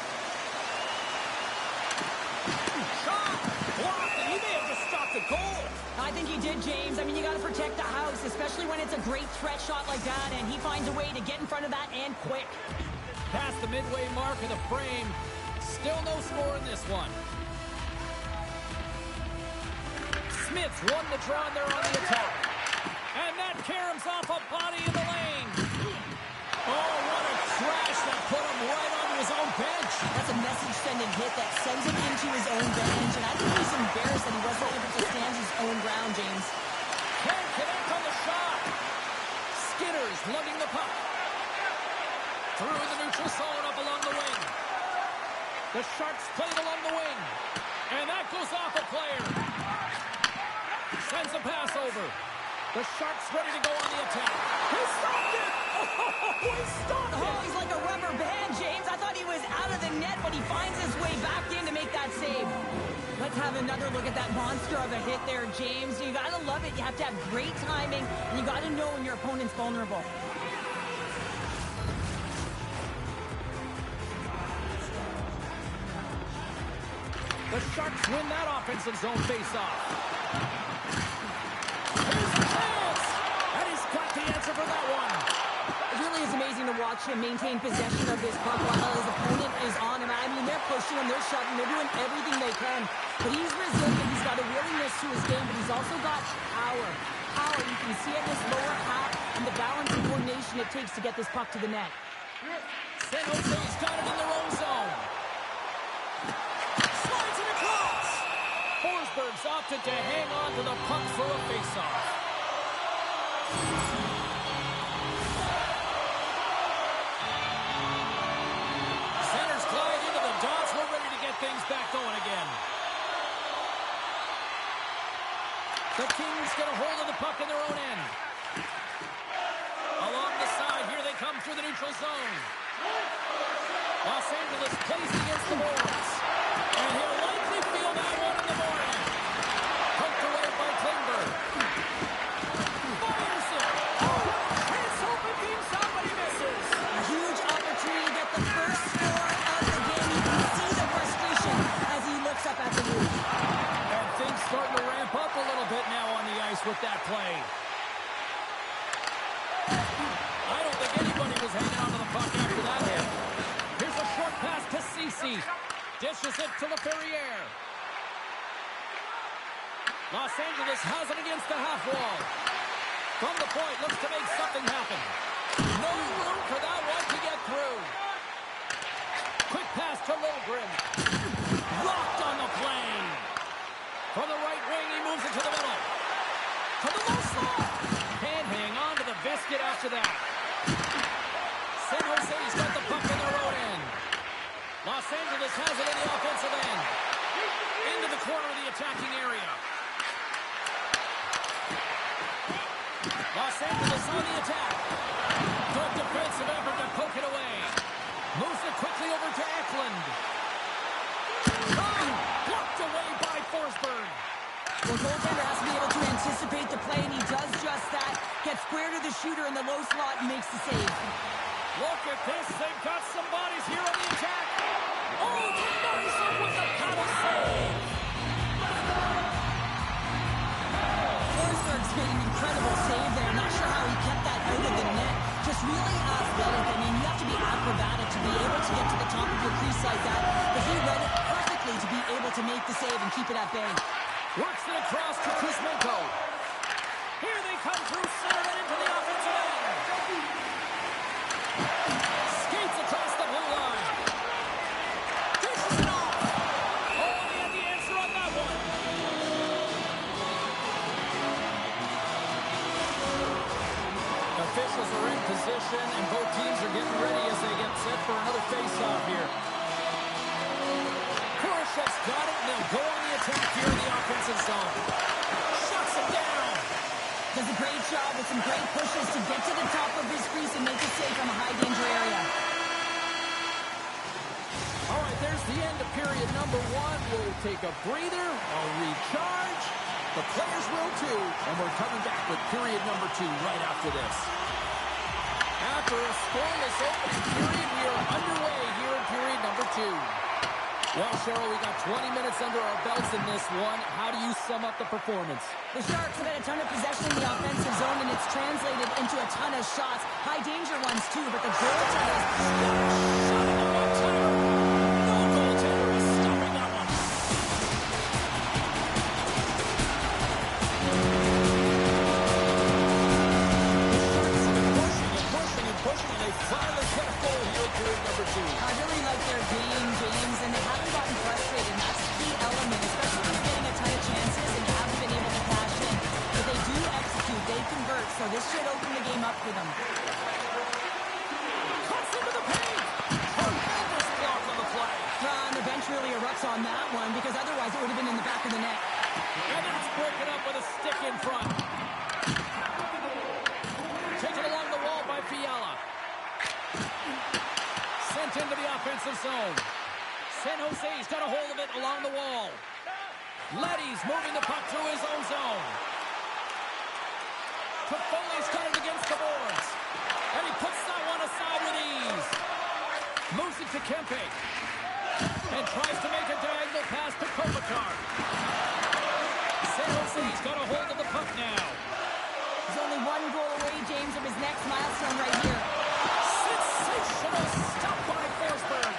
Shot. Blocked, and he may have just stopped the goal. I think he did, James. I mean, you got to protect the house, especially when it's a great threat shot like that, and he finds a way to get in front of that and quick. Past the midway mark of the frame. Still no score in this one. Smith's won the draw, and they're on the attack. And that caroms off a body in the lane. Oh, what a crash that put him right onto his own bench. That's a message-sending hit that sends him into his own bench. And I think he's embarrassed that he wasn't able to stand his own ground, James. Can't connect on the shot. Skinner's lugging the puck. Through the neutral zone up along the wing. The Sharks played along the wing. And that goes off a player. Sends a pass over. The Sharks ready to go on the attack. He stopped it! Oh, he stopped it! Oh, he's like a rubber band, James. I thought he was out of the net, but he finds his way back in to make that save. Let's have another look at that monster of a hit there, James. You got to love it. You have to have great timing, and you got to know when your opponent's vulnerable. The Sharks win that offensive zone faceoff. Here's a chance! And he's got the answer for that one. It really is amazing to watch him maintain possession of his puck while his opponent is on him. I mean, they're pushing him, they're shoving, they're doing everything they can. But he's resilient, he's got a willingness to his game, but he's also got power. Power, you can see it in his lower half and the balance and coordination it takes to get this puck to the net. San Jose's got it in their own zone. Slides it across. Forsberg's opted to hang on to the puck for a faceoff. Centers glide into the dots. We're ready to get things back going again. The Kings get a hold of the puck in their own end. Along the side, here they come through the neutral zone. Los Angeles plays against the boards. And he'll likely feel that one in the morning. Poked away by Klingberg. Fires it. Oh, it's open team. Somebody misses. A huge opportunity to get the first score of the game. You can see the frustration as he looks up at the roof. And things starting to ramp up a little bit now on the ice with that play. I don't think anybody was hanging on to the puck after that hit. Here's a short pass to Ceci. Dishes it to LaFerriere. Los Angeles has it against the half wall. From the point, looks to make something happen. No room for that one to get through. Quick pass to Lilgren. Locked on the plane. From the right wing, he moves it to the middle. To the low slot. Can't hang on to the biscuit after that. San Jose's got the puck in their own end. Los Angeles has it in the offensive end. Into the corner of the attacking area. Los Angeles on the attack. Good defensive effort to poke it away. Moves it quickly over to Eklund. Blocked away by Forsberg. The goaltender has to be able to anticipate the play, and he does just that. Gets square to the shooter in the low slot and makes the save. Look at this. They've got some bodies here on the attack. Oh, nice one with the paddle save. Forsberg's made an incredible save there. Not sure how he kept that out of the net. Just really athletic. I mean, you have to be acrobatic to be able to get to the top of your crease like that. But he read it perfectly to be able to make the save and keep it at bay. Works it across to Kuzmenko. Here they come through center and into the offensive end. Skates across the blue line. Dishes it off. Oh, and he had the answer on that one. Officials are in position, and both teams are getting ready as they get set for another face-off here. Kurashev's got it, and they'll go on the attack here in the offensive zone. Shuts him down. Does a great job with some great pushes to get to the top of his crease and make a save from a high-danger area. All right, there's the end of period number one. We'll take a breather, a recharge. The players will too, and we're coming back with period number two right after this. After a scoreless opening period, we are underway here in period number two. Well, Cheryl, we got 20 minutes under our belts in this one. How do you sum up the performance? The Sharks have had a ton of possession in the offensive zone, and it's translated into a ton of shots. High-danger ones, too, but the goaltenders... No goaltender is stopping that one. so this should open the game up for them. Cuts into the paint. Tremendous block on the play. And the bench really erupts on that one because otherwise it would have been in the back of the net. And that's broken up with a stick in front. Taken along the wall by Fiala. Sent into the offensive zone. San Jose's got a hold of it along the wall. Leddy's moving the puck through his own zone. Toffoli's got it against the boards. And he puts that one aside with ease. Moves it to Kempe. And tries to make a diagonal pass to Kopitar. San Jose's got a hold of the puck now. He's only one goal away, James, from his next milestone right here. Sensational stop by Forsberg.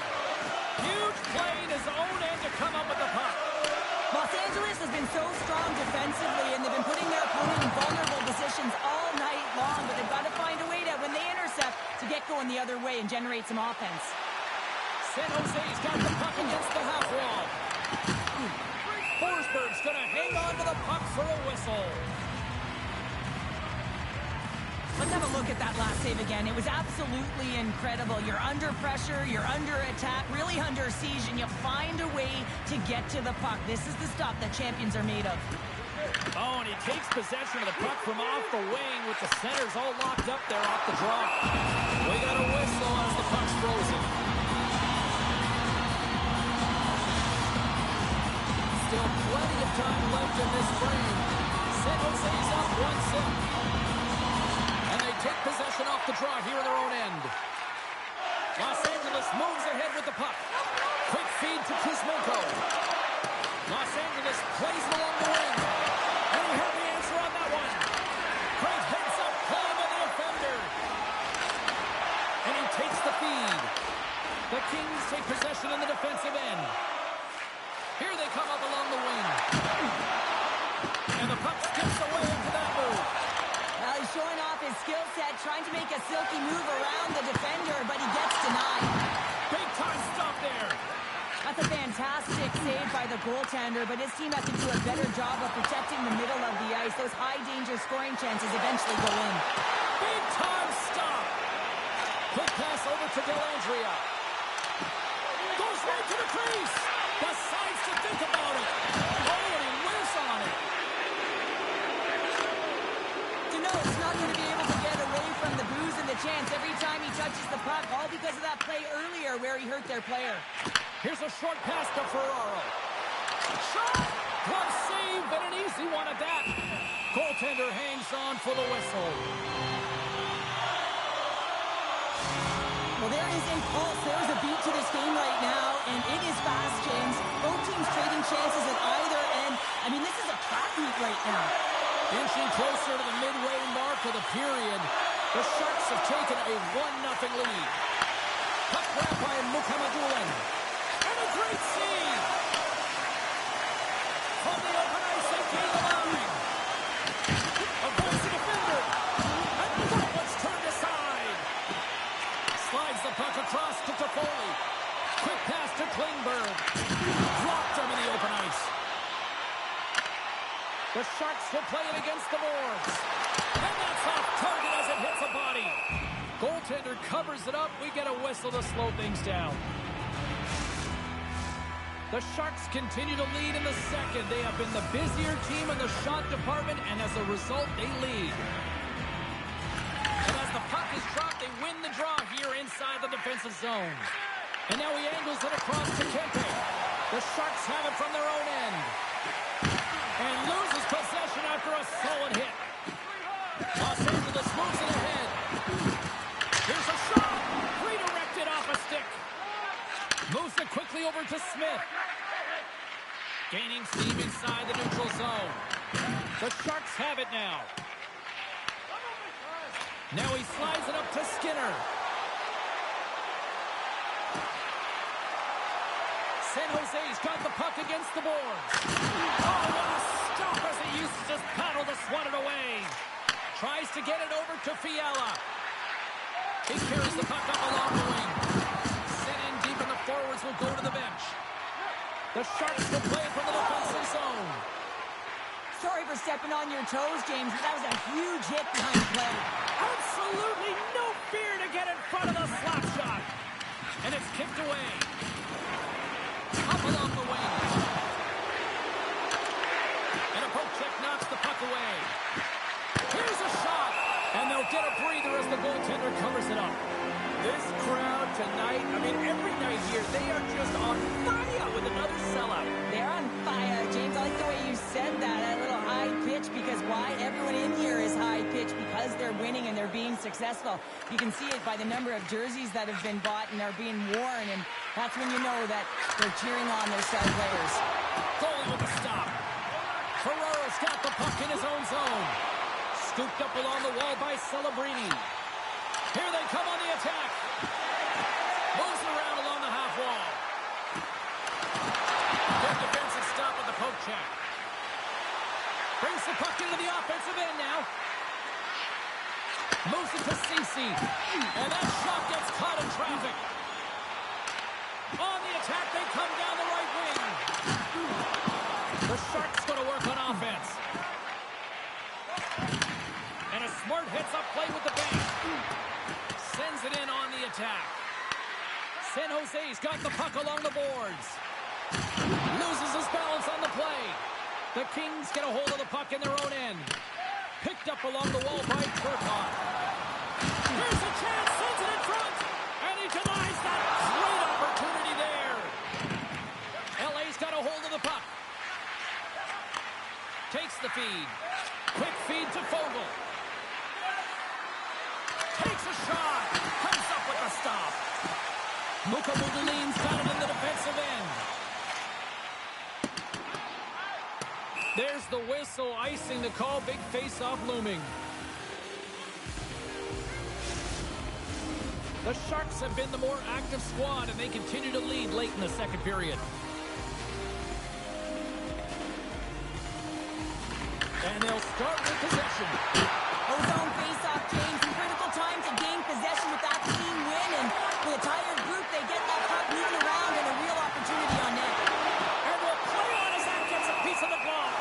Huge play in his own end to come up with the puck. Los Angeles has been so strong defensively, and they've been putting their opponent in vulnerable positions all night long, but they've got to find a way to, when they intercept, to get going the other way and generate some offense. San Jose's got the puck against the half wall. Forsberg's going to hang on to the puck for a whistle. Let's have a look at that last save again. It was absolutely incredible. You're under pressure, you're under attack, really under siege, and you find a way to get to the puck. This is the stuff that champions are made of. Oh, and he takes possession of the puck from off the wing with the centers all locked up there off the draw. We got a whistle as the puck's frozen. Still plenty of time left in this frame. San Jose's up 1-0. And they take possession off the draw here in their own end. Los Angeles moves ahead with the puck. Quick feed to Kuzmenko. Los Angeles plays it along the wing. And he had the answer on that one. Great heads up play by the defender. And he takes the feed. The Kings take possession in the defensive end. Here they come up along the wing. And the puck skips away into that move. Well, he's showing off his skill set, trying to make a silky move around the defender, but he gets denied. Big time stop there. That's a fantastic save by the goaltender, but his team has to do a better job of protecting the middle of the ice. Those high-danger scoring chances eventually go in. Big time stop. Quick pass over to Dellandrea. Goes right to the crease. Decides to think about it. Oh, and he whiffs on it. It's not going to be able to get away from the booze and the chance every time he touches the puck, all because of that play earlier where he hurt their player. Here's a short pass to Ferraro. Shot! Glove save, and an easy one at that. Goaltender hangs on for the whistle. Well, there is a pulse. There's a beat to this game right now, and it is fast, James. Both teams trading chances at either end. I mean, this is a track meet right now. Inching closer to the midway mark of the period, the Sharks have taken a 1-0 lead. Puck grab by Mukhamadullin. And a great save! From the open ice, they gain the line. Avoids the defender. And that one's turned aside. Slides the puck across to Toffoli. Quick pass to Klingberg. Blocked him in the open ice. The Sharks will play it against the boards. And that's off target as it hits a body. Goaltender covers it up. We get a whistle to slow things down. The Sharks continue to lead in the second. They have been the busier team in the shot department, and as a result, they lead. And as the puck is dropped, they win the draw here inside the defensive zone. And now he angles it across to Kempe. The Sharks have it from their own end. And loses possession after a solid hit. Los Angeles moves it ahead. Here's a shot. Redirected off a stick. Moves it quickly over to Smith. Gaining steam inside the neutral zone. The Sharks have it now. Now he slides it up to Skinner. San Jose's got the puck against the boards. Oh, what a stop as he used to just paddle to swat it away. Tries to get it over to Fiala. He carries the puck up along the wing. Sent in deep in the forwards will go to the bench. The Sharks will play from the defensive zone. Sorry, for stepping on your toes, James, but that was a huge hit behind the play. Absolutely no fear to get in front of the slap shot. And it's kicked away. Up along the wing. And a poke check knocks the puck away. Here's a shot. And they'll get a breather as the goaltender covers it up. This crowd tonight, I mean, every night here, they are just on fire with another sellout. They're on fire, James. I like the way you said that, a little high pitch, because why? Everyone in here is high pitch because they're winning and they're being successful. You can see it by the number of jerseys that have been bought and are being worn, and that's when you know that they're cheering on their star players. Goalie with a stop. Ferraro's got the puck in his own zone. Scooped up along the wall by Celebrini. Here they come on the attack. Moves around along the half wall. Good defensive stop with the poke check. Brings the puck into the offensive end now. Moves it to Ceci. And that shot gets caught in traffic. On the attack, they come down the right wing. The Sharks going to work on offense. And a smart heads-up play with the bank. Sends it in on the attack. San Jose's got the puck along the boards. Loses his balance on the play. The Kings get a hold of the puck in their own end. Picked up along the wall by Turcotte. Here's a chance, sends it in front. And he denies that. Great opportunity there. LA's got a hold of the puck. Takes the feed. Quick feed to Fogle. Takes a shot. Comes up with a stop. Muka Mudulin's got it in the defensive end. There's the whistle, icing the call. Big face-off looming. The Sharks have been the more active squad, and they continue to lead late in the second period. And they'll start with possession. Ozone face-off, James, in critical time to gain possession with that clean win, and for the tired group, they get that puck moving around and a real opportunity on net. And will play on as that gets a piece of the glove.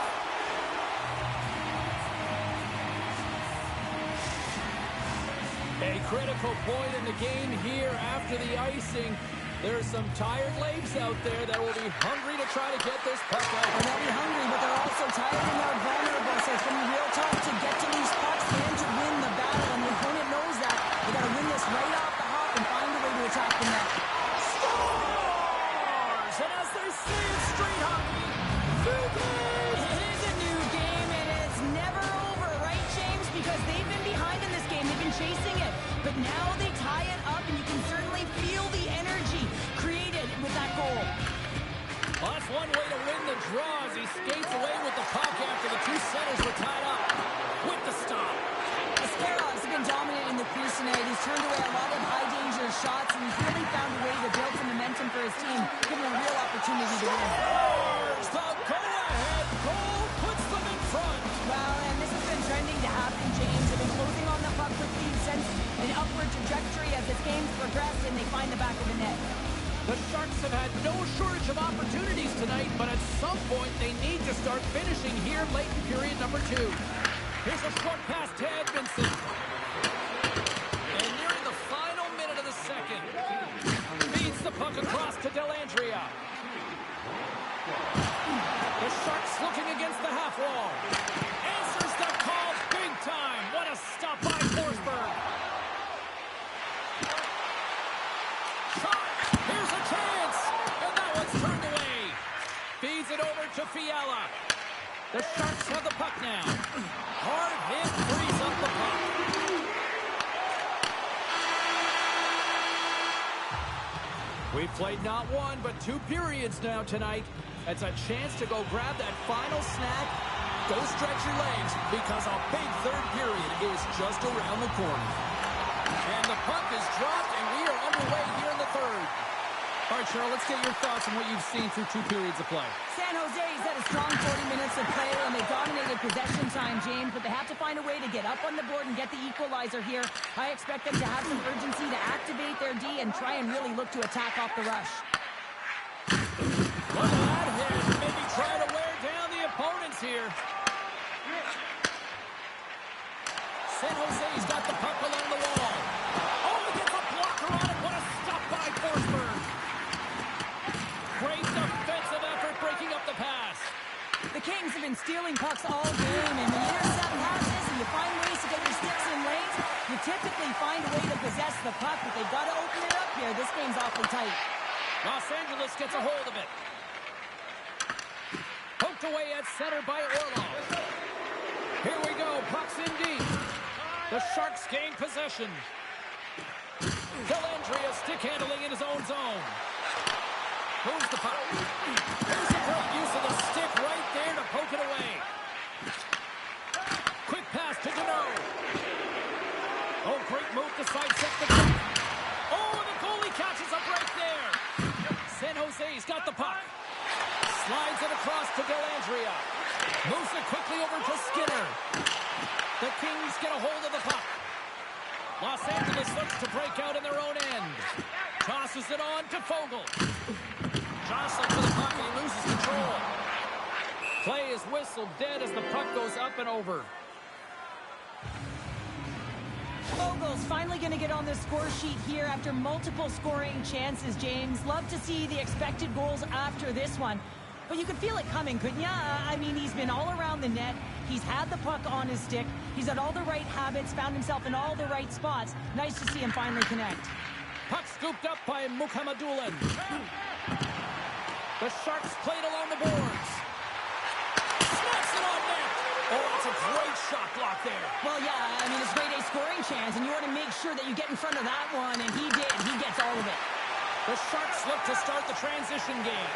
A critical point in the game here after the icing. There's some tired legs out there that will be hungry to try to get this puck out. And they'll be hungry, but they're also tired and they're vulnerable, so it's going to be real tough to get to these pucks and to win the battle, and the opponent knows that. They got to win this right off the hop and find a way to attack the net. Scores! And as they say in street hockey, it is a new game, and it's never over, right, James? Because they've been behind in this game. They've been chasing it, but now they tie it up, and you can certainly feel the energy created with that goal. well, that's one way to win the draw as he skates away with the puck after the two centers were tied up. With the stop. Ascarov's been dominating the crease tonight. He's turned away a lot of high-danger shots, and he's really found a way to build some momentum for his team, giving a real opportunity to win. There's the go-ahead goal, puts them in front. Well, and this has been trending to happen, James. They've been closing on the puck quickly since an upward trajectory as this game's progressed, and they find the back of the net. The Sharks have had no shortage of opportunities tonight, but at some point they need to start finishing here late in period number 2. Here's a short pass to Edmondson. And nearing the final minute of the second, feeds the puck across to Dellandrea. The Sharks looking against the half wall. Answers the call big time. What a stop by Forsberg. Shot. Here's a chance. And that one's turned away. Feeds it over to Fiala. The Sharks have the puck now. Hard hit, frees up the puck. We've played not one, but 2 periods now tonight. It's a chance to go grab that final snack. Go stretch your legs, because a big third period is just around the corner. And the puck is dropped, and we are underway here in the third. All right, Cheryl, let's get your thoughts on what you've seen through 2 periods of play. San Jose's had a strong 40 minutes of play, and they dominated possession time, James, but they have to find a way to get up on the board and get the equalizer here. I expect them to have some urgency to activate their D and try and really look to attack off the rush. Look at that hit. Maybe try to wear down the opponents here. San Jose's got the puck along the wall. Oh, he gets a blocker on it. What a stop by Forsberg. Great defensive effort breaking up the pass. The Kings have been stealing pucks all game, and when you intercept passes and you find ways to get your sticks in lanes, you typically find a way to possess the puck, but they've got to open it up here. This game's awfully tight. Los Angeles gets a hold of it. Poked away at center by Orlov. Here we go, puck's in deep. The Sharks gain possession. Dellandrea stick handling in his own zone. Moves the puck. There's a great use of the stick right there to poke it away. Quick pass to Deneau. Oh, great move to sidestep the puck. Oh, and the goalie catches a break there. San Jose's got the puck. Slides it across to Dellandrea. Moves it quickly over to Skinner. The Kings get a hold of the puck. Los Angeles looks to break out in their own end. Tosses it on to Fogle. Jostling for the puck and he loses control. Play is whistled dead as the puck goes up and over. Fogle's finally going to get on the score sheet here after multiple scoring chances, James. Love to see the expected goals after this one. But you could feel it coming, couldn't you? I mean, he's been all around the net. He's had the puck on his stick. He's had all the right habits, found himself in all the right spots. Nice to see him finally connect. Puck scooped up by Mukhamadullin. The Sharks played along the boards. Snaps it on net. Oh, that's a great shot block there. Well, yeah, I mean, it's grade A scoring chance, and you want to make sure that you get in front of that one, and he did. He gets all of it. The Sharks look to start the transition game.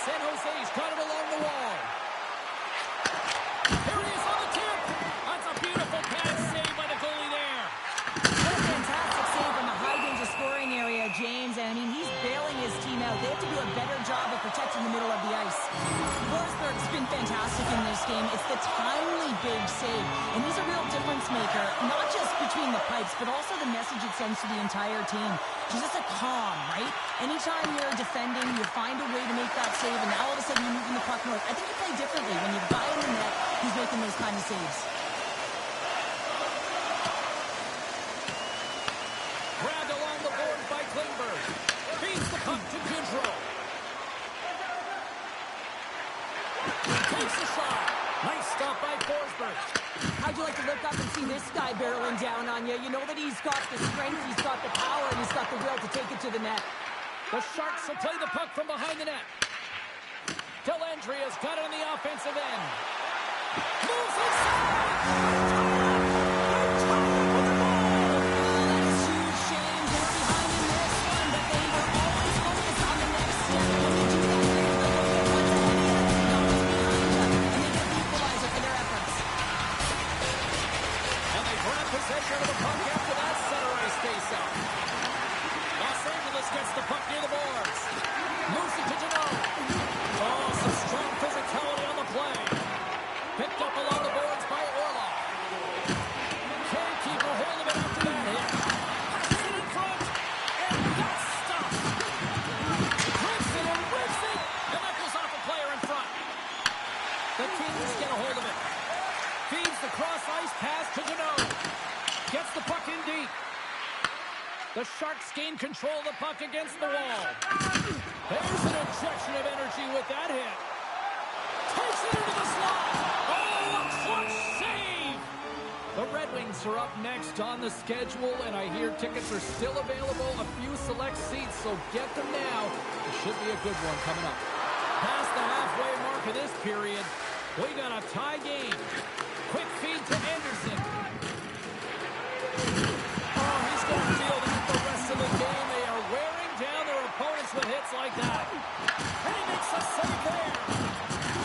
San Jose's got it along the wall. Here he is on the tip. That's a beautiful pass save by the goalie there. What a fantastic save from the high-danger scoring area, James. And, I mean, he's bailing his team out. They have to do a better job of protecting the middle of the ice. Forsberg's been fantastic in this game. It's the timely big save. And he's a real difference maker, not just between the pipes, but also the message it sends to the entire team. He's just a calm, right? Anytime you're defending, you find a way to make that save, and now all of a sudden you're moving the puck north. I think you play differently when you've got in the net who's making those kind of saves. Grabbed along the boards by Klingberg. Feeds the puck to Goodrow. Takes the shot. Nice stop by Forsberg. How'd you like to look up and see this guy barreling down on you? You know that he's got the strength, he's got the power, and he's got the will to take it to the net. The Sharks will play the puck from behind the net. Dellandrea's got it on the offensive end. Moves inside! Possession of the puck after that center ice face-off. Los Angeles gets the puck near the boards. Moves it to Deneau. Oh, some strong physicality on the play. Picked up along the boards by Orlov. Can't keep a hold of it after that hit. Passes it in front. And that's stopped. Rips it and rips it. And that goes off a player in front. The Kings get a hold of it. Feeds the cross-ice pass to Deneau. Gets the puck in deep. The Sharks gain control of the puck against the wall. There's an injection of energy with that hit. Takes it into the slot. Oh, a clutch save! The Red Wings are up next on the schedule, and I hear tickets are still available. A few select seats, so get them now. It should be a good one coming up. Past the halfway mark of this period, we got a tie game. Quick feed to Anderson. Oh, he's going to feel that the rest of the game. They are wearing down their opponents with hits like that. And he makes a save there.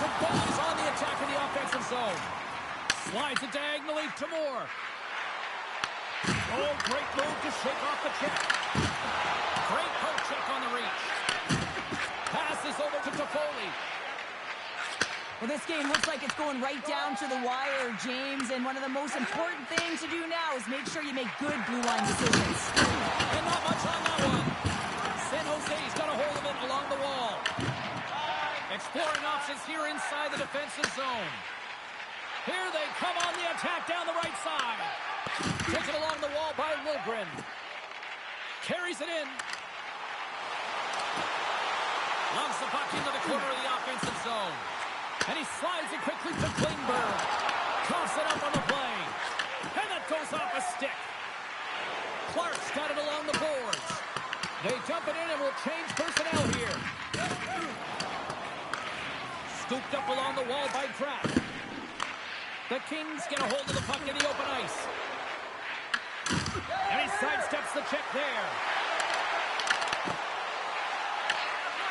The goalie's on the attack in the offensive zone. Slides it diagonally to Moore. Oh, great move to shake off the check. Great poke check on the reach. Passes over to Toffoli. Well, this game looks like it's going right down to the wire, James, and one of the most important things to do now is make sure you make good blue line decisions. And not much on that one. San Jose's got a hold of it along the wall. Exploring options here inside the defensive zone. Here they come on the attack down the right side. Taken along the wall by Liljegren. Carries it in. Loves the puck into the corner of the offensive zone. And he slides it quickly to Klingberg. Coughs it up on the play. And that goes off a stick. Clark's got it along the boards. They dump it in and will change personnel here. Scooped up along the wall by Pratt. The Kings get a hold of the puck in the open ice. And he sidesteps the check there.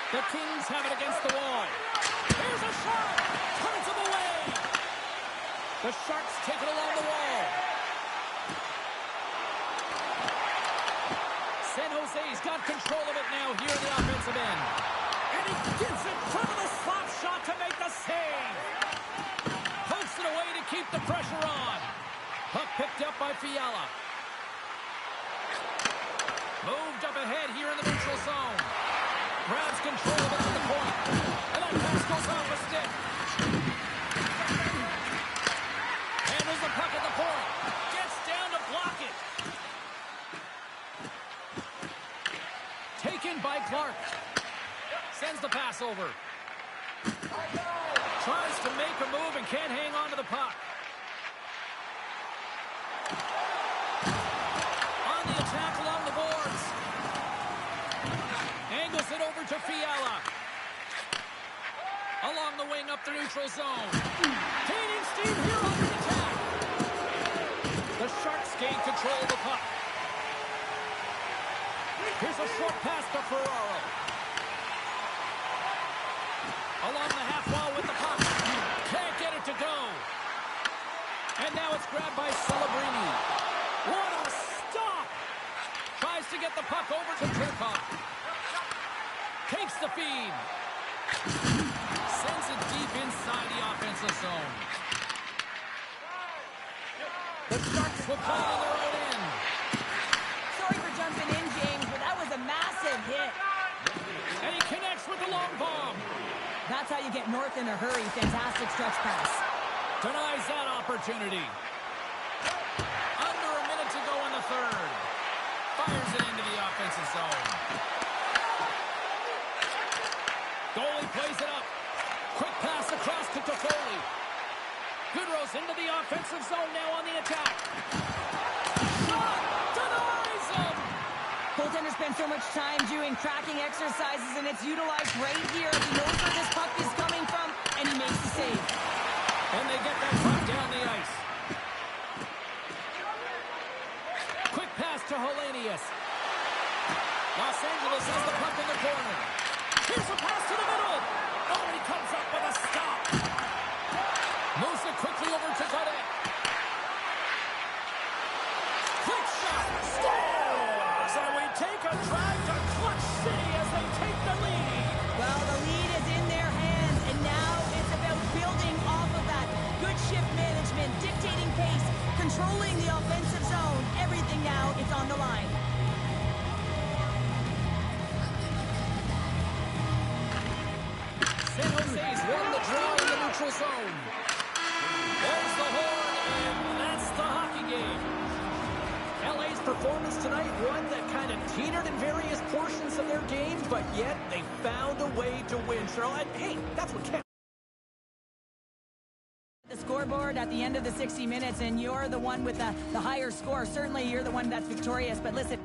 The Kings have it against the wall. Here's a shot. Turns him away. The Sharks take it along the wall. San Jose's got control of it now here in the offensive end. And he gets in front of the slap shot to make the save. Pokes it away to keep the pressure on. Puck picked up by Fiala. Moved up ahead here in the neutral zone. Grabs control of it at the point. And that pass goes off a stick. Handles the puck at the point. Gets down to block it. Taken by Clark. Sends the pass over. Tries to make a move and can't hang on to the puck. On the attack along the boards. Angles it over to Fiala. Along the wing up the neutral zone. Gaining steam here on the attack. The Sharks gain control of the puck. Here's a short pass to Ferraro. Along the half wall with the puck. Can't get it to go. And now it's grabbed by Celebrini. What a stop! Tries to get the puck over to Turcotte. Takes the feed. Sends it deep inside the offensive zone. The Sharks will play on their own end. Sorry for jumping in, James, but that was a massive hit. And he connects with the long bomb. That's how you get north in a hurry. Fantastic stretch pass. Denies that opportunity. Under a minute to go in the third. Fires it into the offensive zone. Goalie plays it up. Quick pass across to Toffoli. Goodrow's into the offensive zone now on the attack. Shot! Denies him! Goaltender spends so much time doing tracking exercises, and it's utilized right here. He knows where this puck is coming from, and he makes the save. And they get that puck down the ice. Quick pass to Hellenius. Los Angeles has the puck in the corner. Here's a pass to the middle. Oh, he comes up with a stop. Moves it quickly over to Cadet. Quick shot. Scores! And we take a drive to Clutch City as they take the lead. Well, the lead is in their hands, and now it's about building off of that. Good shift management, dictating pace, controlling the offensive zone. Everything now is on the line. San Jose's won the draw in the neutral zone. There's the horn, and that's the hockey game. LA's performance tonight, one that kind of teetered in various portions of their game, but yet they found a way to win, Cheryl. And hey, that's what counts. The scoreboard at the end of the 60 minutes, and you're the one with the higher score. Certainly, you're the one that's victorious, but listen.